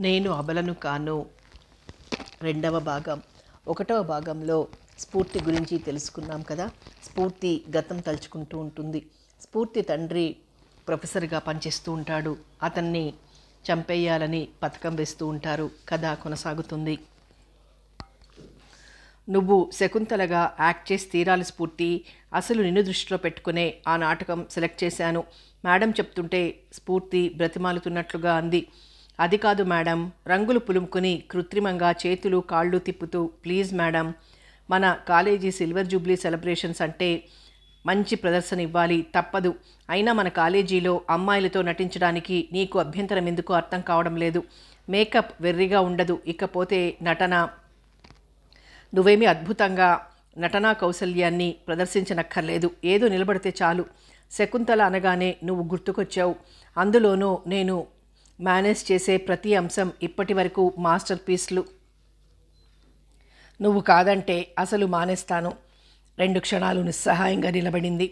నేను అబలను కాను రెండవ భాగం. ఒకటవ భాగంలో స్ఫూర్తి గురించి తెలుసుకున్నాం కదా. స్ఫూర్తి గతం తలుచుకుంటూ ఉంటుంది. స్ఫూర్తి తండ్రి ప్రొఫెసర్గా పనిచేస్తూ ఉంటాడు. అతన్ని చంపేయాలని పథకం వేస్తూ ఉంటారు. కథ కొనసాగుతుంది. నువ్వు శకుంతలగా యాక్ట్ చేసి తీరాలి స్ఫూర్తి. అసలు నిన్ను దృష్టిలో పెట్టుకునే ఆ నాటకం సెలెక్ట్ చేశాను. మేడం చెప్తుంటే స్ఫూర్తి బ్రతిమాలుతున్నట్లుగా అంది. అది కాదు మేడం, రంగులు పులుముకుని కృత్రిమంగా చేతులు కాళ్ళు తిప్పుతూ, ప్లీజ్ మేడం, మన కాలేజీ సిల్వర్ జూబ్లీ సెలబ్రేషన్స్ అంటే మంచి ప్రదర్శన ఇవ్వాలి, తప్పదు. అయినా మన కాలేజీలో అమ్మాయిలతో నటించడానికి నీకు అభ్యంతరం ఎందుకు అర్థం కావడం లేదు. మేకప్ వెర్రిగా ఉండదు. ఇకపోతే నటన, నువ్వేమీ అద్భుతంగా నటనా కౌశల్యాన్ని ప్రదర్శించనక్కర్లేదు. ఏదో నిలబడితే చాలు. శకుంతల అనగానే నువ్వు గుర్తుకొచ్చావు. అందులోనూ నేను మేనేజ్ చేసే ప్రతి అంశం ఇప్పటి వరకు మాస్టర్ పీస్లు. నువ్వు కాదంటే అసలు మానేస్తాను. 2 క్షణాలు నిస్సహాయంగా నిలబడింది.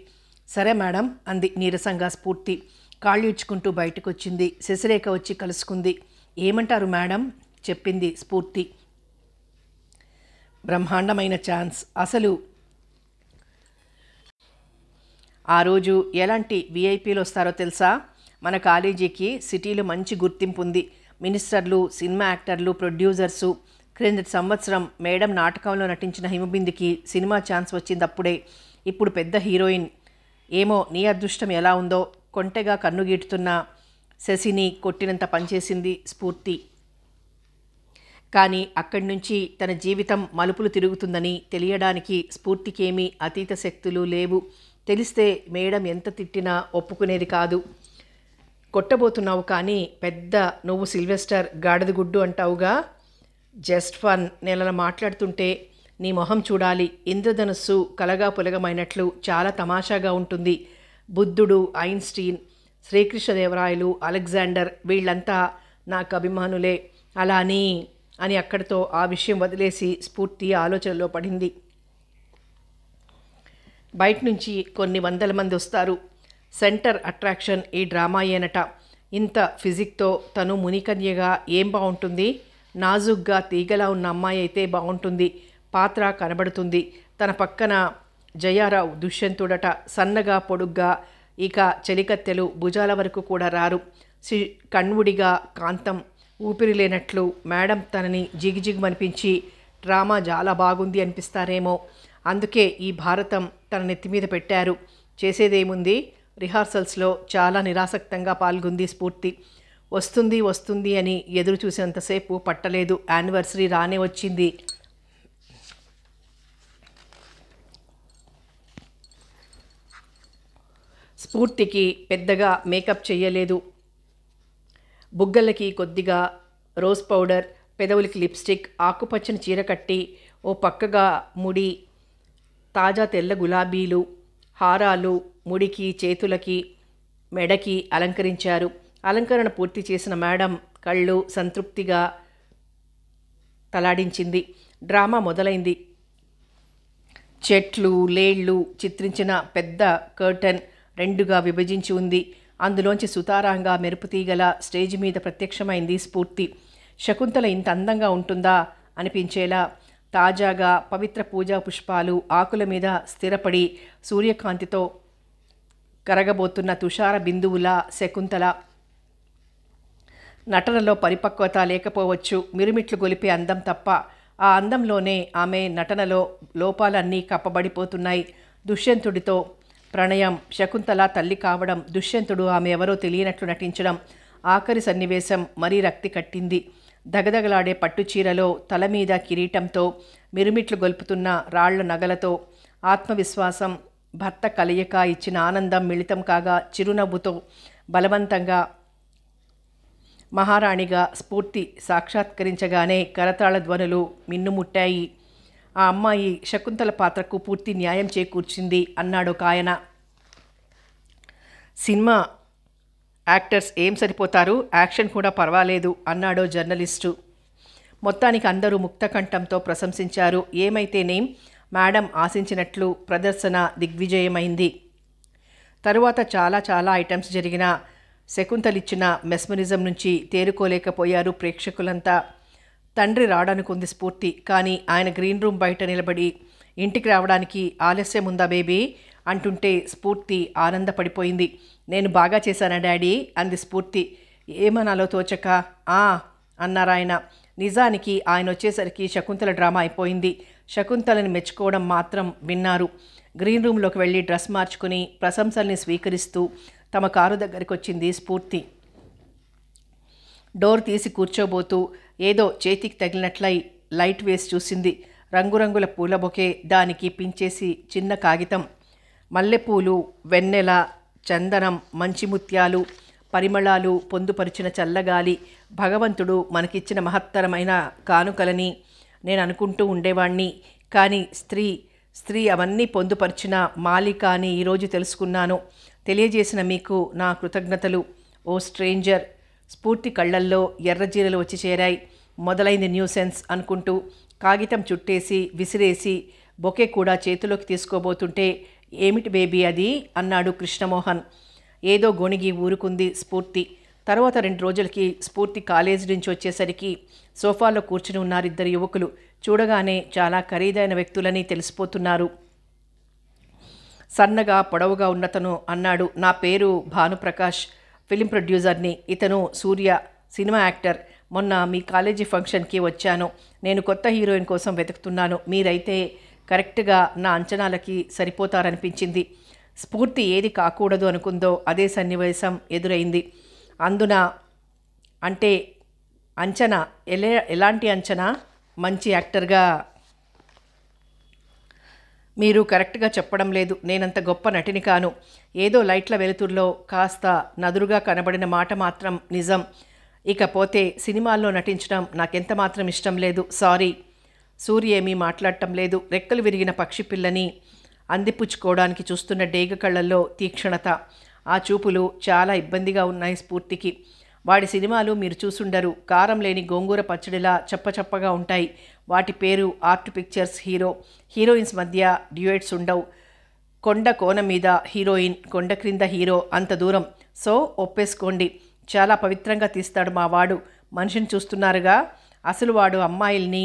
సరే మేడం అంది నీరసంగా స్ఫూర్తి. కాళ్ళు ఇచ్చుకుంటూ బయటకు వచ్చింది. శశిరేఖ వచ్చి కలుసుకుంది. ఏమంటారు మేడం చెప్పింది స్ఫూర్తి. బ్రహ్మాండమైన ఛాన్స్. అసలు ఆ రోజు ఎలాంటి విఐపీలు వస్తారో తెలుసా? మన కాలేజీకి సిటీలో మంచి గుర్తింపు ఉంది. మినిస్టర్లు, సినిమా యాక్టర్లు, ప్రొడ్యూసర్సు. క్రిందటి సంవత్సరం మేడం నాటకంలో నటించిన హిమబిందుకి సినిమా ఛాన్స్ వచ్చింది అప్పుడే. ఇప్పుడు పెద్ద హీరోయిన్. ఏమో నీ అదృష్టం ఎలా ఉందో. కొంటెగా కన్నుగీటుతున్న శశిని కొట్టినంత పనిచేసింది స్ఫూర్తి. కానీ అక్కడి నుంచి తన జీవితం మలుపులు తిరుగుతుందని తెలియడానికి స్ఫూర్తికేమీ అతీత శక్తులు లేవు. తెలిస్తే మేడం ఎంత తిట్టినా ఒప్పుకునేది కాదు. కొట్టబోతున్నావు కానీ పెద్ద నువ్వు సిల్వెస్టర్ గాడిదగుడ్డు అంటావుగా. Just fun. నెలల మాట్లాడుతుంటే నీ మొహం చూడాలి. ఇంద్రధనుస్సు కలగా పులగమైనట్లు చాలా తమాషాగా ఉంటుంది. బుద్ధుడు, ఐన్స్టీన్, శ్రీకృష్ణదేవరాయలు, అలెగ్జాండర్ వీళ్ళంతా నాకు అభిమానులే. అలా అని అక్కడితో ఆ విషయం వదిలేసి స్ఫూర్తి ఆలోచనలో పడింది. బయట నుంచి కొన్ని వందల మంది వస్తారు. సెంటర్ అట్రాక్షన్ ఈ డ్రామాయేనట. ఇంత ఫిజిక్తో తను మునికన్యగా ఏం బాగుంటుంది? నాజుగ్గా తీగలా ఉన్న అమ్మాయి అయితే బాగుంటుంది. పాత్ర కనబడుతుంది. తన పక్కన జయారావు దుష్యంతుడట. సన్నగా పొడుగ్గా, ఇక చెలికత్తెలు భుజాల వరకు కూడా రారు. కణ్వుడిగా కాంతం ఊపిరి లేనట్లు మేడం తనని జిగిజిగుమనిపించి డ్రామా చాలా బాగుంది అనిపిస్తారేమో. అందుకే ఈ భారతం తన నెత్తిమీద పెట్టారు. చేసేదేముంది? రిహార్సల్స్లో చాలా నిరాసక్తంగా పాల్గొంది స్ఫూర్తి. వస్తుంది అని ఎదురు చూసేంతసేపు పట్టలేదు. యానివర్సరీ రానే వచ్చింది. స్ఫూర్తికి పెద్దగా మేకప్ చెయ్యలేదు. బుగ్గలకి కొద్దిగా రోజ్ పౌడర్, పెదవులకి లిప్స్టిక్, ఆకుపచ్చని చీర కట్టి ఓ పక్కగా ముడి, తాజా తెల్ల గులాబీలు, హారాలు ముడికి, చేతులకి, మెడకి అలంకరించారు. అలంకరణ పూర్తి చేసిన మేడం కళ్ళు సంతృప్తిగా తలాడించింది. డ్రామా మొదలైంది. చెట్లు, లేళ్లు చిత్రించిన పెద్ద కర్టన్ 2గా విభజించి ఉంది. అందులోంచి సుతారంగా మెరుపుతీగల స్టేజ్ మీద ప్రత్యక్షమైంది స్ఫూర్తి. శకుంతల ఇంత అందంగా ఉంటుందా అనిపించేలా తాజాగా పవిత్ర పూజా పుష్పాలు ఆకుల మీద స్థిరపడి సూర్యకాంతితో కరగబోతున్న తుషార బిందువుల శకుంతల. నటనలో పరిపక్వత లేకపోవచ్చు, మిరుమిట్లు గొలిపే అందం తప్ప. ఆ అందంలోనే ఆమె నటనలో లోపాలన్నీ కప్పబడిపోతున్నాయి. దుష్యంతుడితో ప్రణయం, శకుంతల తల్లి కావడం, దుష్యంతుడు ఆమె ఎవరో తెలియనట్లు నటించడం. ఆఖరి సన్నివేశం మరీ రక్తి కట్టింది. దగదగలాడే పట్టుచీరలో, తల మీద కిరీటంతో, మిరుమిట్లు గొల్పుతున్న రాళ్ల నగలతో, ఆత్మవిశ్వాసం, భర్త కలయిక ఇచ్చిన ఆనందం మిళితం కాగా చిరునవ్వుతో బలవంతంగా మహారాణిగా స్ఫూర్తి సాక్షాత్కరించగానే కరతాళ ధ్వనులు మిన్నుముట్టాయి. ఆ అమ్మాయి శకుంతల పాత్రకు పూర్తి న్యాయం చేకూర్చింది అన్నాడు ఒక ఆయన. సినిమా యాక్టర్స్ ఏం సరిపోతారు, యాక్షన్ కూడా పర్వాలేదు అన్నాడో జర్నలిస్టు. మొత్తానికి అందరూ ముక్తకంఠంతో ప్రశంసించారు. ఏమైతేనేం మేడం ఆశించినట్లు ప్రదర్శన దిగ్విజయమైంది. తరువాత చాలా ఐటమ్స్ జరిగిన శకుంతలిచ్చిన మెస్మరిజం నుంచి తేరుకోలేకపోయారు ప్రేక్షకులంతా. తండ్రి రావడానికుంది స్ఫూర్తి, కానీ ఆయన గ్రీన్ రూమ్ బయట నిలబడి ఇంటికి రావడానికి ఆలస్యం ఉందా బేబీ అంటుంటే స్ఫూర్తి ఆనందపడిపోయింది. నేను బాగా చేశానా డాడీ అంది స్ఫూర్తి. ఏమనాలో తోచక ఆ అన్నారాయన. నిజానికి ఆయన వచ్చేసరికి శకుంతల డ్రామా అయిపోయింది. శకుంతలని మెచ్చుకోవడం మాత్రం విన్నారు. గ్రీన్ రూమ్లోకి వెళ్ళి డ్రెస్ మార్చుకుని ప్రశంసల్ని స్వీకరిస్తూ తమ కారు దగ్గరికి వచ్చింది స్ఫూర్తి. డోర్ తీసి కూర్చోబోతూ ఏదో చేతికి తగిలినట్లయి లైట్ వేసి చూసింది. రంగురంగుల పూల బొకే, దానికి పించేసి చిన్న కాగితం, మల్లెపూలు, వెన్నెల, చందనం, మంచి ముత్యాలు, పరిమళాలు పొందుపరిచిన చల్లగాలి, భగవంతుడు మనకిచ్చిన మహత్తరమైన కానుకలని నేను అనుకుంటూ ఉండేవాణ్ణి. కానీ స్త్రీ అవన్నీ పొందుపరిచిన మాలిక అని ఈరోజు తెలుసుకున్నాను. తెలియజేసిన మీకు నా కృతజ్ఞతలు ఓ స్ట్రేంజర్. స్ఫూర్తి కళ్ళల్లో ఎర్రజీరలు వచ్చి చేరాయి. మొదలైంది న్యూసెన్స్ అనుకుంటూ కాగితం చుట్టేసి విసిరేసి బొకే కూడా చేతిలోకి తీసుకోబోతుంటే ఏమిటి బేబీ అది అన్నాడు కృష్ణమోహన్. ఏదో గొణిగి ఊరుకుంది స్ఫూర్తి. తర్వాత 2 రోజులకి స్ఫూర్తి కాలేజీ నుంచి వచ్చేసరికి సోఫాలో కూర్చుని ఉన్నారు 2 యువకులు. చూడగానే చాలా ఖరీదైన వ్యక్తులని తెలిసిపోతున్నారు. సన్నగా పొడవుగా ఉన్నతను అన్నాడు. నా పేరు భానుప్రకాష్, ఫిలిం ప్రొడ్యూసర్ని. ఇతను సూర్య, సినిమా యాక్టర్. మొన్న మీ కాలేజీ ఫంక్షన్కి వచ్చాను. నేను కొత్త హీరోయిన్ కోసం వెతుకుతున్నాను. మీరైతే కరెక్ట్గా నా అంచనాలకి సరిపోతారనిపించింది. స్ఫూర్తి ఏది కాకూడదు అనుకుందో అదే సన్నివేశం ఎదురైంది. అందున అంటే అంచనా ఎలాంటి అంచనా? మంచి యాక్టర్గా. మీరు కరెక్ట్గా చెప్పడం లేదు. నేనంత గొప్ప నటిని కాను. ఏదో లైట్ల వెలుతురులో కాస్త నదురుగా కనబడిన మాట మాత్రం నిజం. ఇకపోతే సినిమాల్లో నటించడం నాకెంత మాత్రం ఇష్టం లేదు. సారీ. సూర్య ఏమీ మాట్లాడటం లేదు. రెక్కలు విరిగిన పక్షి పిల్లని అందిపుచ్చుకోవడానికి చూస్తున్న డేగ కళ్ళల్లో తీక్షణత. ఆ చూపులు చాలా ఇబ్బందిగా ఉన్నాయి స్ఫూర్తికి. వాడి సినిమాలు మీరు చూసుండరు. కారం లేని గోంగూర పచ్చడిలా చప్పచప్పగా ఉంటాయి. వాటి పేరు ఆర్ట్ పిక్చర్స్. హీరోయిన్స్ మధ్య డ్యూయెట్స్ ఉండవు. కొండ కోన మీద హీరోయిన్, కొండ క్రింద హీరో, అంత దూరం. సో ఒప్పేసుకోండి. చాలా పవిత్రంగా తీస్తాడు మా వాడు. మనిషిని చూస్తున్నారుగా. అసలు వాడు అమ్మాయిల్ని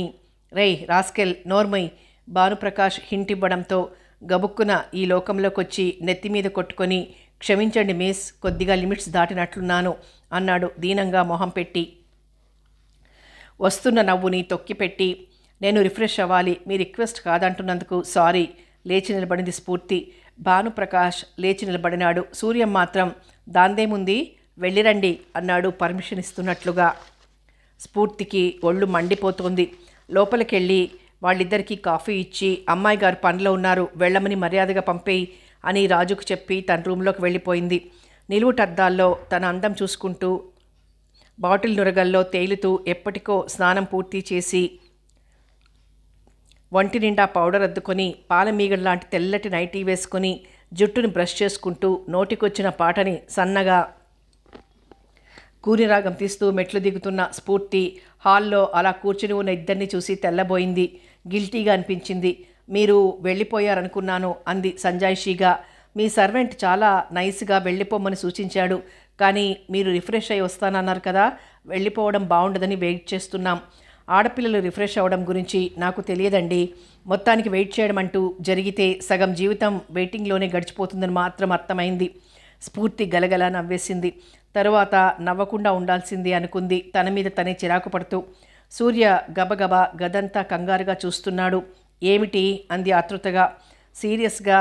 రేయ్ రాస్కెల్ నోర్మై భానుప్రకాష్ హింట్ ఇవ్వడంతో గబుక్కున ఈ లోకంలోకి వచ్చి నెత్తి మీద కొట్టుకొని క్షమించండి మిస్, కొద్దిగా లిమిట్స్ దాటినట్లున్నాను అన్నాడు దీనంగా మొహం పెట్టి. వస్తున్న నవ్వుని తొక్కిపెట్టి నేను రిఫ్రెష్ అవ్వాలి, మీ రిక్వెస్ట్ కాదంటున్నందుకు సారీ. లేచి నిలబడింది స్ఫూర్తి. భానుప్రకాష్ లేచి నిలబడినాడు. సూర్యం మాత్రం దాందేముంది వెళ్ళిరండి అన్నాడు పర్మిషన్ ఇస్తున్నట్లుగా. స్ఫూర్తికి ఒళ్ళు మండిపోతోంది. లోపలికెళ్ళి వాళ్ళిద్దరికీ కాఫీ ఇచ్చి అమ్మాయి గారు పనిలో ఉన్నారు, వెళ్ళమని మర్యాదగా పంపేయి అని రాజుకు చెప్పి తన రూమ్లోకి వెళ్ళిపోయింది. నిలువుటద్దాల్లో తన అందం చూసుకుంటూ బాటిల్ నురగల్లో తేలుతూ ఎప్పటికో స్నానం పూర్తి చేసి ఒంటి నిండా పౌడర్ అద్దుకొని పాలమీగడలాంటి తెల్లటి నైటీ వేసుకొని జుట్టుని బ్రష్ చేసుకుంటూ నోటికొచ్చిన పాటని సన్నగా కూనిరాగం తీస్తూ మెట్లు దిగుతున్న స్ఫూర్తి హాల్లో అలా కూర్చుని ఉన్న ఇద్దరిని చూసి తెల్లబోయింది. గిల్టీగా అనిపించింది. మీరు వెళ్ళిపోయారనుకున్నాను అంది సంజాయిషీగా. మీ సర్వెంట్ చాలా నైస్గా వెళ్ళిపోమని సూచించాడు. కానీ మీరు రిఫ్రెష్ అయి వస్తానన్నారు కదా, వెళ్ళిపోవడం బాగుండదని వెయిట్ చేస్తున్నాం. ఆడపిల్లలు రిఫ్రెష్ అవ్వడం గురించి నాకు తెలియదండి. మొత్తానికి వెయిట్ చేయడం అంటూ జరిగితే సగం జీవితం వెయిటింగ్లోనే గడిచిపోతుందని మాత్రం అర్థమైంది. స్ఫూర్తి గలగలా నవ్వేసింది. తరువాత నవ్వకుండా ఉండాల్సింది అనుకుంది తన మీద తనే చిరాకు పడుతూ. సూర్య గబగబా గదంతా కంగారుగా చూస్తున్నాడు. ఏమిటి అంది ఆతృతగా. సీరియస్గా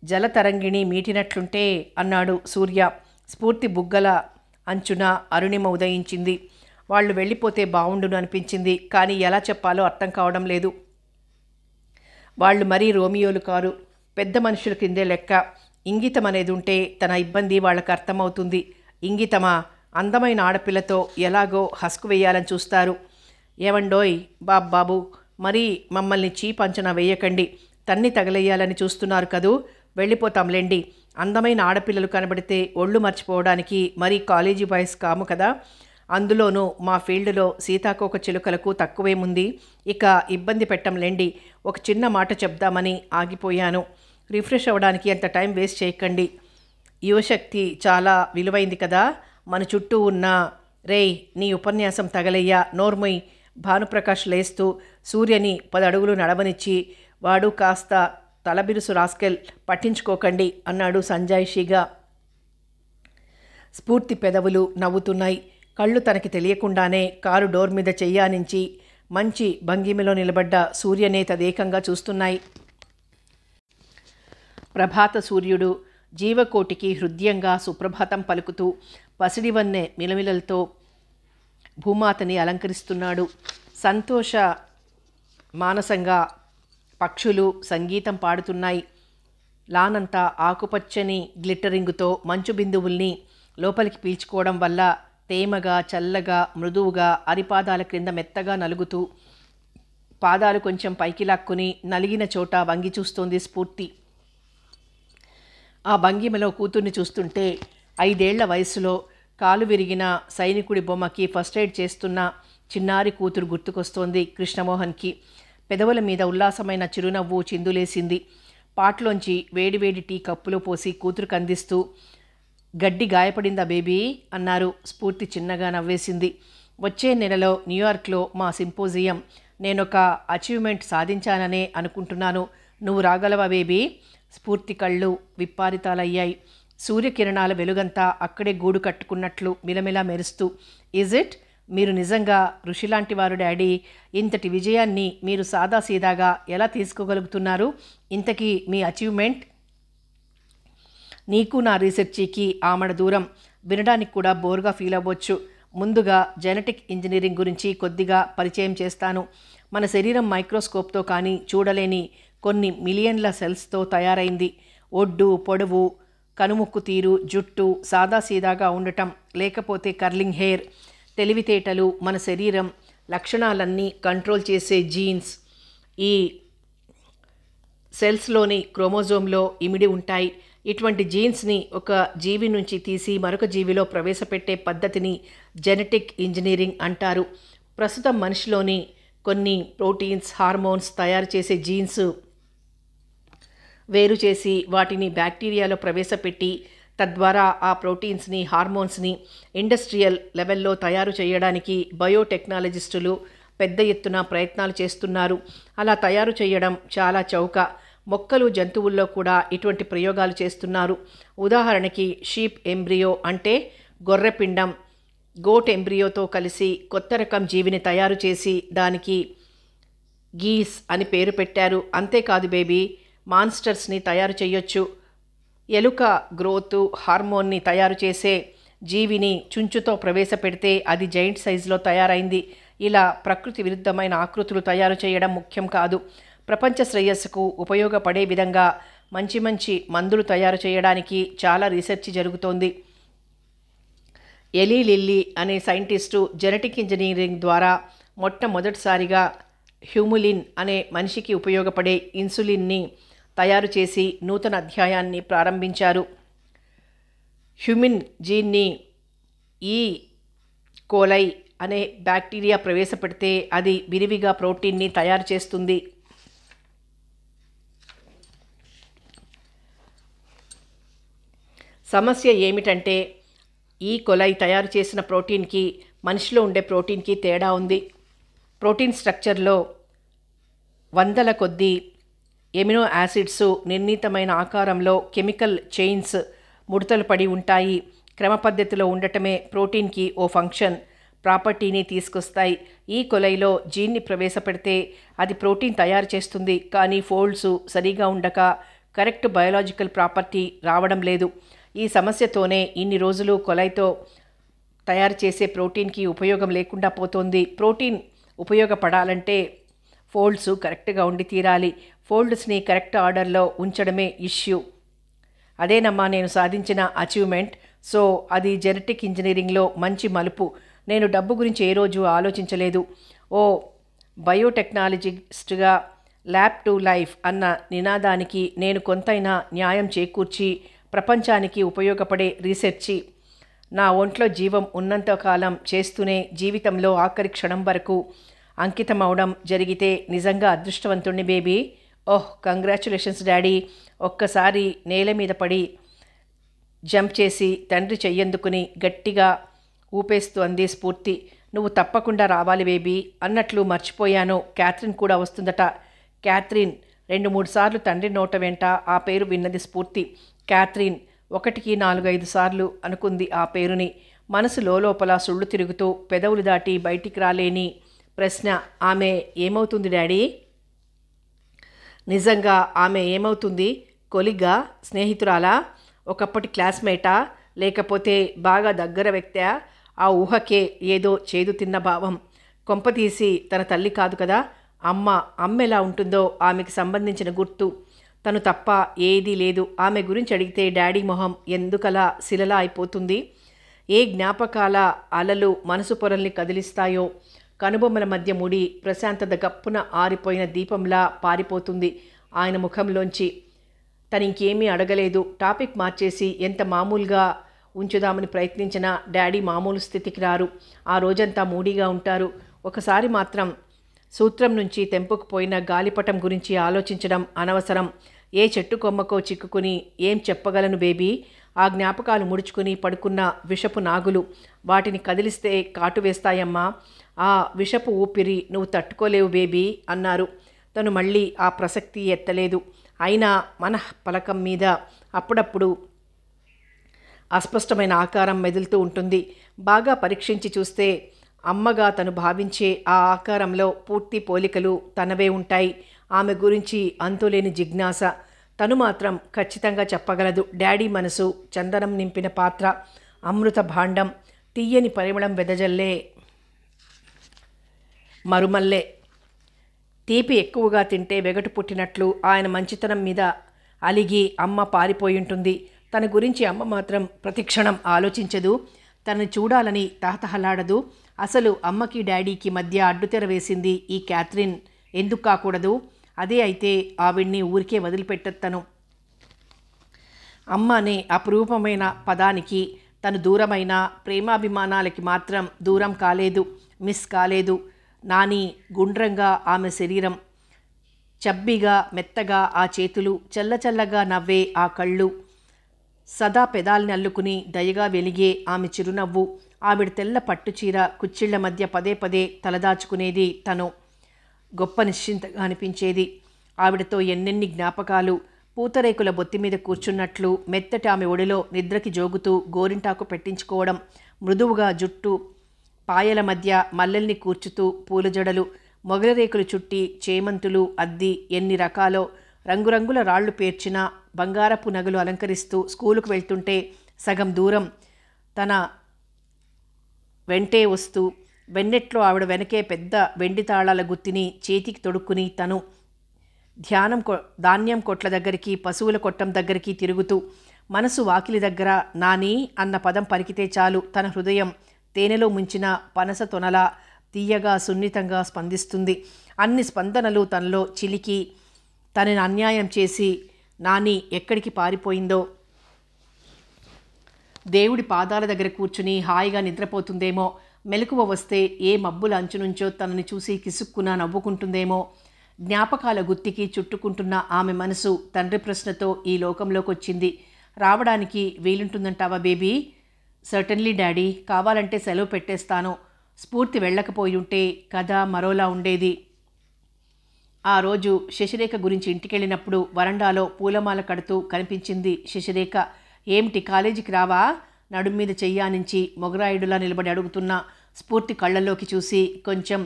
జలతరంగిణి మీటినట్లుంటే అన్నాడు సూర్య. స్ఫూర్తి బుగ్గల అంచున అరుణిమ ఉదయించింది. వాళ్ళు వెళ్ళిపోతే బావుండును అనిపించింది. కానీ ఎలా చెప్పాలో అర్థం కావడం లేదు. వాళ్ళు మరీ రోమియోలు కారు, పెద్ద మనుషుల కిందే లెక్క. ఇంగితం అనేది ఉంటే తన ఇబ్బంది వాళ్ళకి అర్థమవుతుంది. ఇంగితమా? అందమైన ఆడపిల్లతో ఎలాగో హస్కు వేయాలని చూస్తారు. ఏవండోయ్ బాబు, మరీ మమ్మల్ని చీప్ అంచనా వేయకండి. తన్ని తగలేయాలని చూస్తున్నారు కదూ. వెళ్ళిపోతాంలేండి. అందమైన ఆడపిల్లలు కనబడితే ఒళ్ళు మర్చిపోవడానికి మరీ కాలేజీ బాయ్స్ కాము కదా. అందులోనూ మా ఫీల్డ్లో సీతాకోక చిలుకలకు తక్కువేముంది. ఇక ఇబ్బంది పెట్టంలేండి. ఒక చిన్న మాట చెప్దామని ఆగిపోయాను. రిఫ్రెష్ అవ్వడానికి అంత టైం వేస్ట్ చేయకండి. యువశక్తి చాలా విలువైంది కదా. మన చుట్టూ ఉన్న రేయ్ నీ ఉపన్యాసం తగలయ్యా నోర్మొయ్. భానుప్రకాష్ లేస్తూ సూర్యని 10 అడుగులు నడవనిచ్చి, వాడు కాస్త తలబిరుసు రాస్కెల్, పట్టించుకోకండి అన్నాడు సంజాయిషీగా. స్ఫూర్తి పెదవులు నవ్వుతున్నాయి. కళ్ళు తనకి తెలియకుండానే కారు డోర్ మీద చెయ్యానించి మంచి భంగిమలో నిలబడ్డ సూర్యనే తదేకంగా చూస్తున్నాయి. ప్రభాత సూర్యుడు జీవకోటికి హృదయంగా సుప్రభాతం పలుకుతూ పసిడివన్నె మిలమిలలతో భూమాతని అలంకరిస్తున్నాడు. సంతోష మానసంగా పక్షులు సంగీతం పాడుతున్నాయి. లానంతా ఆకుపచ్చని గ్లిట్టరింగుతో మంచు బిందువుల్ని లోపలికి పీల్చుకోవడం వల్ల తేమగా, చల్లగా, మృదువుగా అరిపాదాల క్రింద మెత్తగా నలుగుతూ పాదాలు కొంచెం పైకి లాక్కుని నలిగిన చోట వంగి చూస్తోంది స్ఫూర్తి. ఆ భంగిమలో కూతుర్ని చూస్తుంటే 5 ఏళ్ల వయసులో కాలు విరిగిన సైనికుడి బొమ్మకి ఫస్ట్ ఎయిడ్ చేస్తున్న చిన్నారి కూతురు గుర్తుకొస్తోంది కృష్ణమోహన్కి. పెదవుల మీద ఉల్లాసమైన చిరునవ్వు చిందులేసింది. పాట్లోంచి వేడివేడి టీ కప్పులో పోసి కూతురుకు అందిస్తూ, గడ్డి గాయపడిందా బేబీ అన్నారు. స్ఫూర్తి చిన్నగా నవ్వేసింది. వచ్చే నెలలో న్యూయార్క్లో మా సింపోజియం. నేనొక అచీవ్మెంట్ సాధించాననే అనుకుంటున్నాను. నువ్వు రాగలవా బేబీ? స్ఫూర్తి కళ్ళు విప్పారితాలయ్యాయి. సూర్యకిరణాల వెలుగంతా అక్కడే గూడు కట్టుకున్నట్లు మిలమిలా మెరుస్తూ, ఈజ్ ఇట్? మీరు నిజంగా ఋషిలాంటి వారు డాడీ. ఇంతటి విజయాన్ని మీరు సాదాసీదాగా ఎలా తీసుకోగలుగుతున్నారు? ఇంతకీ మీ అచీవ్మెంట్? నీకు నా రీసెర్చికి ఆమడ దూరం. వినడానికి కూడా బోర్గా ఫీల్ అవ్వచ్చు. ముందుగా జెనెటిక్ ఇంజనీరింగ్ గురించి కొద్దిగా పరిచయం చేస్తాను. మన శరీరం మైక్రోస్కోప్తో కానీ చూడలేని కొన్ని మిలియన్ల సెల్స్తో తయారైంది. ఒడ్డు, పొడవు, కనుముక్కు తీరు, జుట్టు సాదాసీదాగా ఉండటం, లేకపోతే కర్లింగ్ హెయిర్, తెలివితేటలు, మన శరీరం లక్షణాలన్నీ కంట్రోల్ చేసే జీన్స్ ఈ సెల్స్లోని క్రోమోజోమ్లో ఇమిడి ఉంటాయి. ఇటువంటి జీన్స్ని ఒక జీవి నుంచి తీసి మరొక జీవిలో ప్రవేశపెట్టే పద్ధతిని జెనెటిక్ ఇంజనీరింగ్ అంటారు. ప్రస్తుతం మనిషిలోని కొన్ని ప్రోటీన్స్, హార్మోన్స్ తయారు చేసే జీన్స్ వేరు చేసి వాటిని బ్యాక్టీరియాలో ప్రవేశపెట్టి తద్వారా ఆ ప్రోటీన్స్ని, హార్మోన్స్ని ఇండస్ట్రియల్ లెవెల్లో తయారు చేయడానికి బయోటెక్నాలజిస్టులు పెద్ద ఎత్తున ప్రయత్నాలు చేస్తున్నారు. అలా తయారు చేయడం చాలా చౌక. మొక్కలు, జంతువుల్లో కూడా ఇటువంటి ప్రయోగాలు చేస్తున్నారు. ఉదాహరణకి షీప్ ఎంబ్రియో అంటే గొర్రెపిండం, గోట్ ఎంబ్రియోతో కలిసి కొత్త రకం జీవిని తయారు చేసి దానికి గీస్ అని పేరు పెట్టారు. అంతేకాదు బేబీ, మాన్స్టర్స్ని తయారు చేయొచ్చు. ఎలుక గ్రోత్ హార్మోన్ని తయారు చేసే జీవిని చుంచుతో ప్రవేశపెడితే అది జైంట్ సైజులో తయారైంది. ఇలా ప్రకృతి విరుద్ధమైన ఆకృతులు తయారు చేయడం ముఖ్యం కాదు. ప్రపంచ శ్రేయస్సుకు ఉపయోగపడే విధంగా మంచి మంచి మందులు తయారు చేయడానికి చాలా రీసెర్చ్ జరుగుతోంది. ఎలీ లిల్లీ అనే సైంటిస్టు జెనెటిక్ ఇంజనీరింగ్ ద్వారా మొట్టమొదటిసారిగా హ్యూములిన్ అనే మనిషికి ఉపయోగపడే ఇన్సులిన్ని తయారు చేసి నూతన అధ్యాయాన్ని ప్రారంభించారు. హ్యూమిన్ జీన్ని ఈ కోలై అనే బ్యాక్టీరియా ప్రవేశపెడితే అది విరివిగా ప్రోటీన్ని తయారు చేస్తుంది. సమస్య ఏమిటంటే ఈ కొలై తయారు చేసిన ప్రోటీన్కి మనిషిలో ఉండే ప్రోటీన్కి తేడా ఉంది. ప్రోటీన్ స్ట్రక్చర్లో వందల కొద్దీ ఎమినో యాసిడ్స్ నిర్ణీతమైన ఆకారంలో కెమికల్ చైన్స్ ముడతలు పడి ఉంటాయి. క్రమ పద్ధతిలో ఉండటమే ప్రోటీన్కి ఓ ఫంక్షన్ ప్రాపర్టీని తీసుకొస్తాయి. ఈ కొలైలో జీన్ని ప్రవేశపెడితే అది ప్రోటీన్ తయారు చేస్తుంది, కానీ ఫోల్డ్స్ సరిగా ఉండక కరెక్ట్ బయోలాజికల్ ప్రాపర్టీ రావడం లేదు. ఈ సమస్యతోనే ఇన్ని రోజులు కొలైతో తయారు చేసే ప్రోటీన్కి ఉపయోగం లేకుండా పోతోంది. ప్రోటీన్ ఉపయోగపడాలంటే ఫోల్డ్స్ కరెక్ట్గా ఉండి తీరాలి. ఫోల్డ్స్ని కరెక్ట్ ఆర్డర్లో ఉంచడమే ఇష్యూ. అదేనమ్మా నేను సాధించిన అచీవ్మెంట్. సో అది జెనెటిక్ ఇంజనీరింగ్లో మంచి మలుపు. నేను డబ్బు గురించి ఏ రోజు ఆలోచించలేదు. ఓ బయోటెక్నాలజిస్ట్గా ల్యాబ్ టు లైఫ్ అన్న నినాదానికి నేను కొంతైనా న్యాయం చేకూర్చి ప్రపంచానికి ఉపయోగపడే రీసెర్చి నా ఒంట్లో జీవం ఉన్నంతకాలం చేస్తూనే జీవితంలో ఆఖరి క్షణం వరకు అంకితం అవడం జరిగితే నిజంగా అదృష్టవంతుణ్ణి బేబీ. ఓహ్ కంగ్రాచులేషన్స్ డాడీ. ఒక్కసారి నేల మీద పడి జంప్ చేసి తండ్రి చెయ్యందుకుని గట్టిగా ఊపేస్తూ అంది స్ఫూర్తి. నువ్వు తప్పకుండా రావాలి బేబీ, అన్నట్లు మర్చిపోయాను, క్యాథరిన్ కూడా వస్తుందట. క్యాథరిన్ 2-3 సార్లు తండ్రి నోట వెంట ఆ పేరు విన్నది స్ఫూర్తి. క్యాథరిన్ 1-4-5 సార్లు అనుకుంది ఆ పేరుని. మనసు లోపల సుళ్ళు తిరుగుతూ పెదవులు దాటి బయటికి రాలేని ప్రశ్న, ఆమె ఏమవుతుంది డాడీ? నిజంగా ఆమె ఏమవుతుంది? కొలిగ్గా, స్నేహితురాలా, ఒకప్పటి క్లాస్మేటా, లేకపోతే బాగా దగ్గర వ్యక్తా? ఆ ఊహకే ఏదో చేదు తిన్న భావం. కొంపతీసి తన తల్లి కాదు కదా. అమ్మ ఎలా ఉంటుందో ఆమెకి సంబంధించిన గుర్తు తను తప్ప ఏదీ లేదు. ఆమె గురించి అడిగితే డాడీ మొహం ఎందుకలా శిలలా అయిపోతుంది? ఏ జ్ఞాపకాల అలలు మనసు పొరల్ని కదిలిస్తాయో. కనుబొమ్మల మధ్య ముడి ప్రశాంతత గప్పున ఆరిపోయిన దీపంలా పారిపోతుంది ఆయన ముఖంలోంచి. తనింకేమీ అడగలేదు. టాపిక్ మార్చేసి ఎంత మామూలుగా ఉంచుదామని ప్రయత్నించినా డాడీ మామూలు స్థితికి రారు. ఆ రోజంతా మూడీగా ఉంటారు. ఒకసారి మాత్రం సూత్రం నుంచి తెంపుకుపోయిన గాలిపటం గురించి ఆలోచించడం అనవసరం. ఏ చెట్టు కొమ్మకో చిక్కుకుని ఏం చెప్పగలను బేబీ? ఆ జ్ఞాపకాలు ముడుచుకుని పడుకున్న విషపు నాగులు. వాటిని కదిలిస్తే కాటు వేస్తాయమ్మా. ఆ విషపు ఊపిరి నువ్వు తట్టుకోలేవు బేబీ అన్నారు. తను మళ్ళీ ఆ ప్రసక్తి ఎత్తలేదు. అయినా మనఃపలకం మీద అప్పుడప్పుడు అస్పష్టమైన ఆకారం మెదులుతూ ఉంటుంది. బాగా పరీక్షించి చూస్తే అమ్మగా తను భావించే ఆ ఆకారంలో పూర్తి పోలికలు తనవే ఉంటాయి. ఆమె గురించి అంతులేని జిజ్ఞాస. తను మాత్రం ఖచ్చితంగా చెప్పగలదు. డాడీ మనసు చందనం నింపిన పాత్ర, అమృత భాండం, తీయని పరిమళం వెదజల్లే మరుమల్లే. తీపి ఎక్కువగా తింటే వెగటు పుట్టినట్లు ఆయన మంచితనం మీద అలిగి అమ్మ పారిపోయి ఉంటుంది. తన గురించి అమ్మ మాత్రం ప్రతిక్షణం ఆలోచించదు. తనని చూడాలని తహతహలాడదు. అసలు అమ్మకి డాడీకి మధ్య అడ్డుతెర వేసింది ఈ క్యాథరిన్ ఎందుకు కాకూడదు? అదే అయితే ఆవిడ్ని ఊరికే వదిలిపెట్టను. అమ్మ అనే అపురూపమైన పదానికి తను దూరమైన ప్రేమాభిమానాలకి మాత్రం దూరం కాలేదు, మిస్ కాలేదు. నాని గుండ్రంగా ఆమె శరీరం, చబ్బిగా మెత్తగా ఆ చేతులు, చల్లచల్లగా నవ్వే ఆ కళ్ళు, సదా పెదాల్ని అల్లుకుని దయగా వెలిగే ఆమె చిరునవ్వు, ఆవిడ తెల్ల పట్టుచీర కుచ్చిళ్ల మధ్య పదే పదే తలదాచుకునేది తను. గొప్ప నిశ్చింతగా అనిపించేది. ఆవిడతో ఎన్నెన్ని జ్ఞాపకాలు. పూతరేకుల బొత్తి మీద కూర్చున్నట్లు మెత్తటి ఆమె ఒడిలో నిద్రకి జోగుతూ గోరింటాకు పెట్టించుకోవడం, మృదువుగా జుట్టు పాయల మధ్య మల్లెల్ని కూర్చుతూ పూల జడలు, మొగలరేకులు చుట్టి చేమంతులు అద్ది ఎన్ని రకాలో రంగురంగుల రాళ్లు పేర్చిన బంగారపు నగలు అలంకరిస్తూ స్కూలుకు వెళ్తుంటే సగం దూరం తన వెంటే వస్తూ వెన్నెట్లో ఆవిడ వెనకే పెద్ద వెండి తాళాల గుత్తిని చేతికి తొడుక్కుని తను ధాన్యం కొట్ల దగ్గరికి, పశువుల కొట్టం దగ్గరికి తిరుగుతూ మనసు వాకిలి దగ్గర నాని అన్న పదం పలికితే చాలు తన హృదయం తేనెలో ముంచిన పనస తొనలా తీయగా సున్నితంగా స్పందిస్తుంది. అన్ని స్పందనలు తనలో చిలికి తనని అన్యాయం చేసి నాని ఎక్కడికి పారిపోయిందో. దేవుడి పాదాల దగ్గర కూర్చుని హాయిగా నిద్రపోతుందేమో. మెలకువ వస్తే ఏ మబ్బుల అంచునుంచో తనని చూసి కిసుక్కున నవ్వుకుంటుందేమో. జ్ఞాపకాల గుత్తికి చుట్టుకుంటున్న ఆమె మనసు తండ్రి ప్రశ్నతో ఈ లోకంలోకి వచ్చింది. రావడానికి వీలుంటుందంటావా బేబీ? సర్టన్లీ డాడీ, కావాలంటే సెలవు పెట్టేస్తాను. స్ఫూర్తి వెళ్ళకపోయి ఉంటే కథ మరోలా ఉండేది. ఆ రోజు శశిరేఖ గురించి ఇంటికెళ్ళినప్పుడు వరండాలో పూలమాల కడుతూ కనిపించింది శశిరేఖ. ఏమిటి కాలేజీకి రావా? నడుం మీద చెయ్యానించి మొగరాయుడులా నిలబడి అడుగుతున్న స్ఫూర్తి కళ్ళల్లోకి చూసి కొంచెం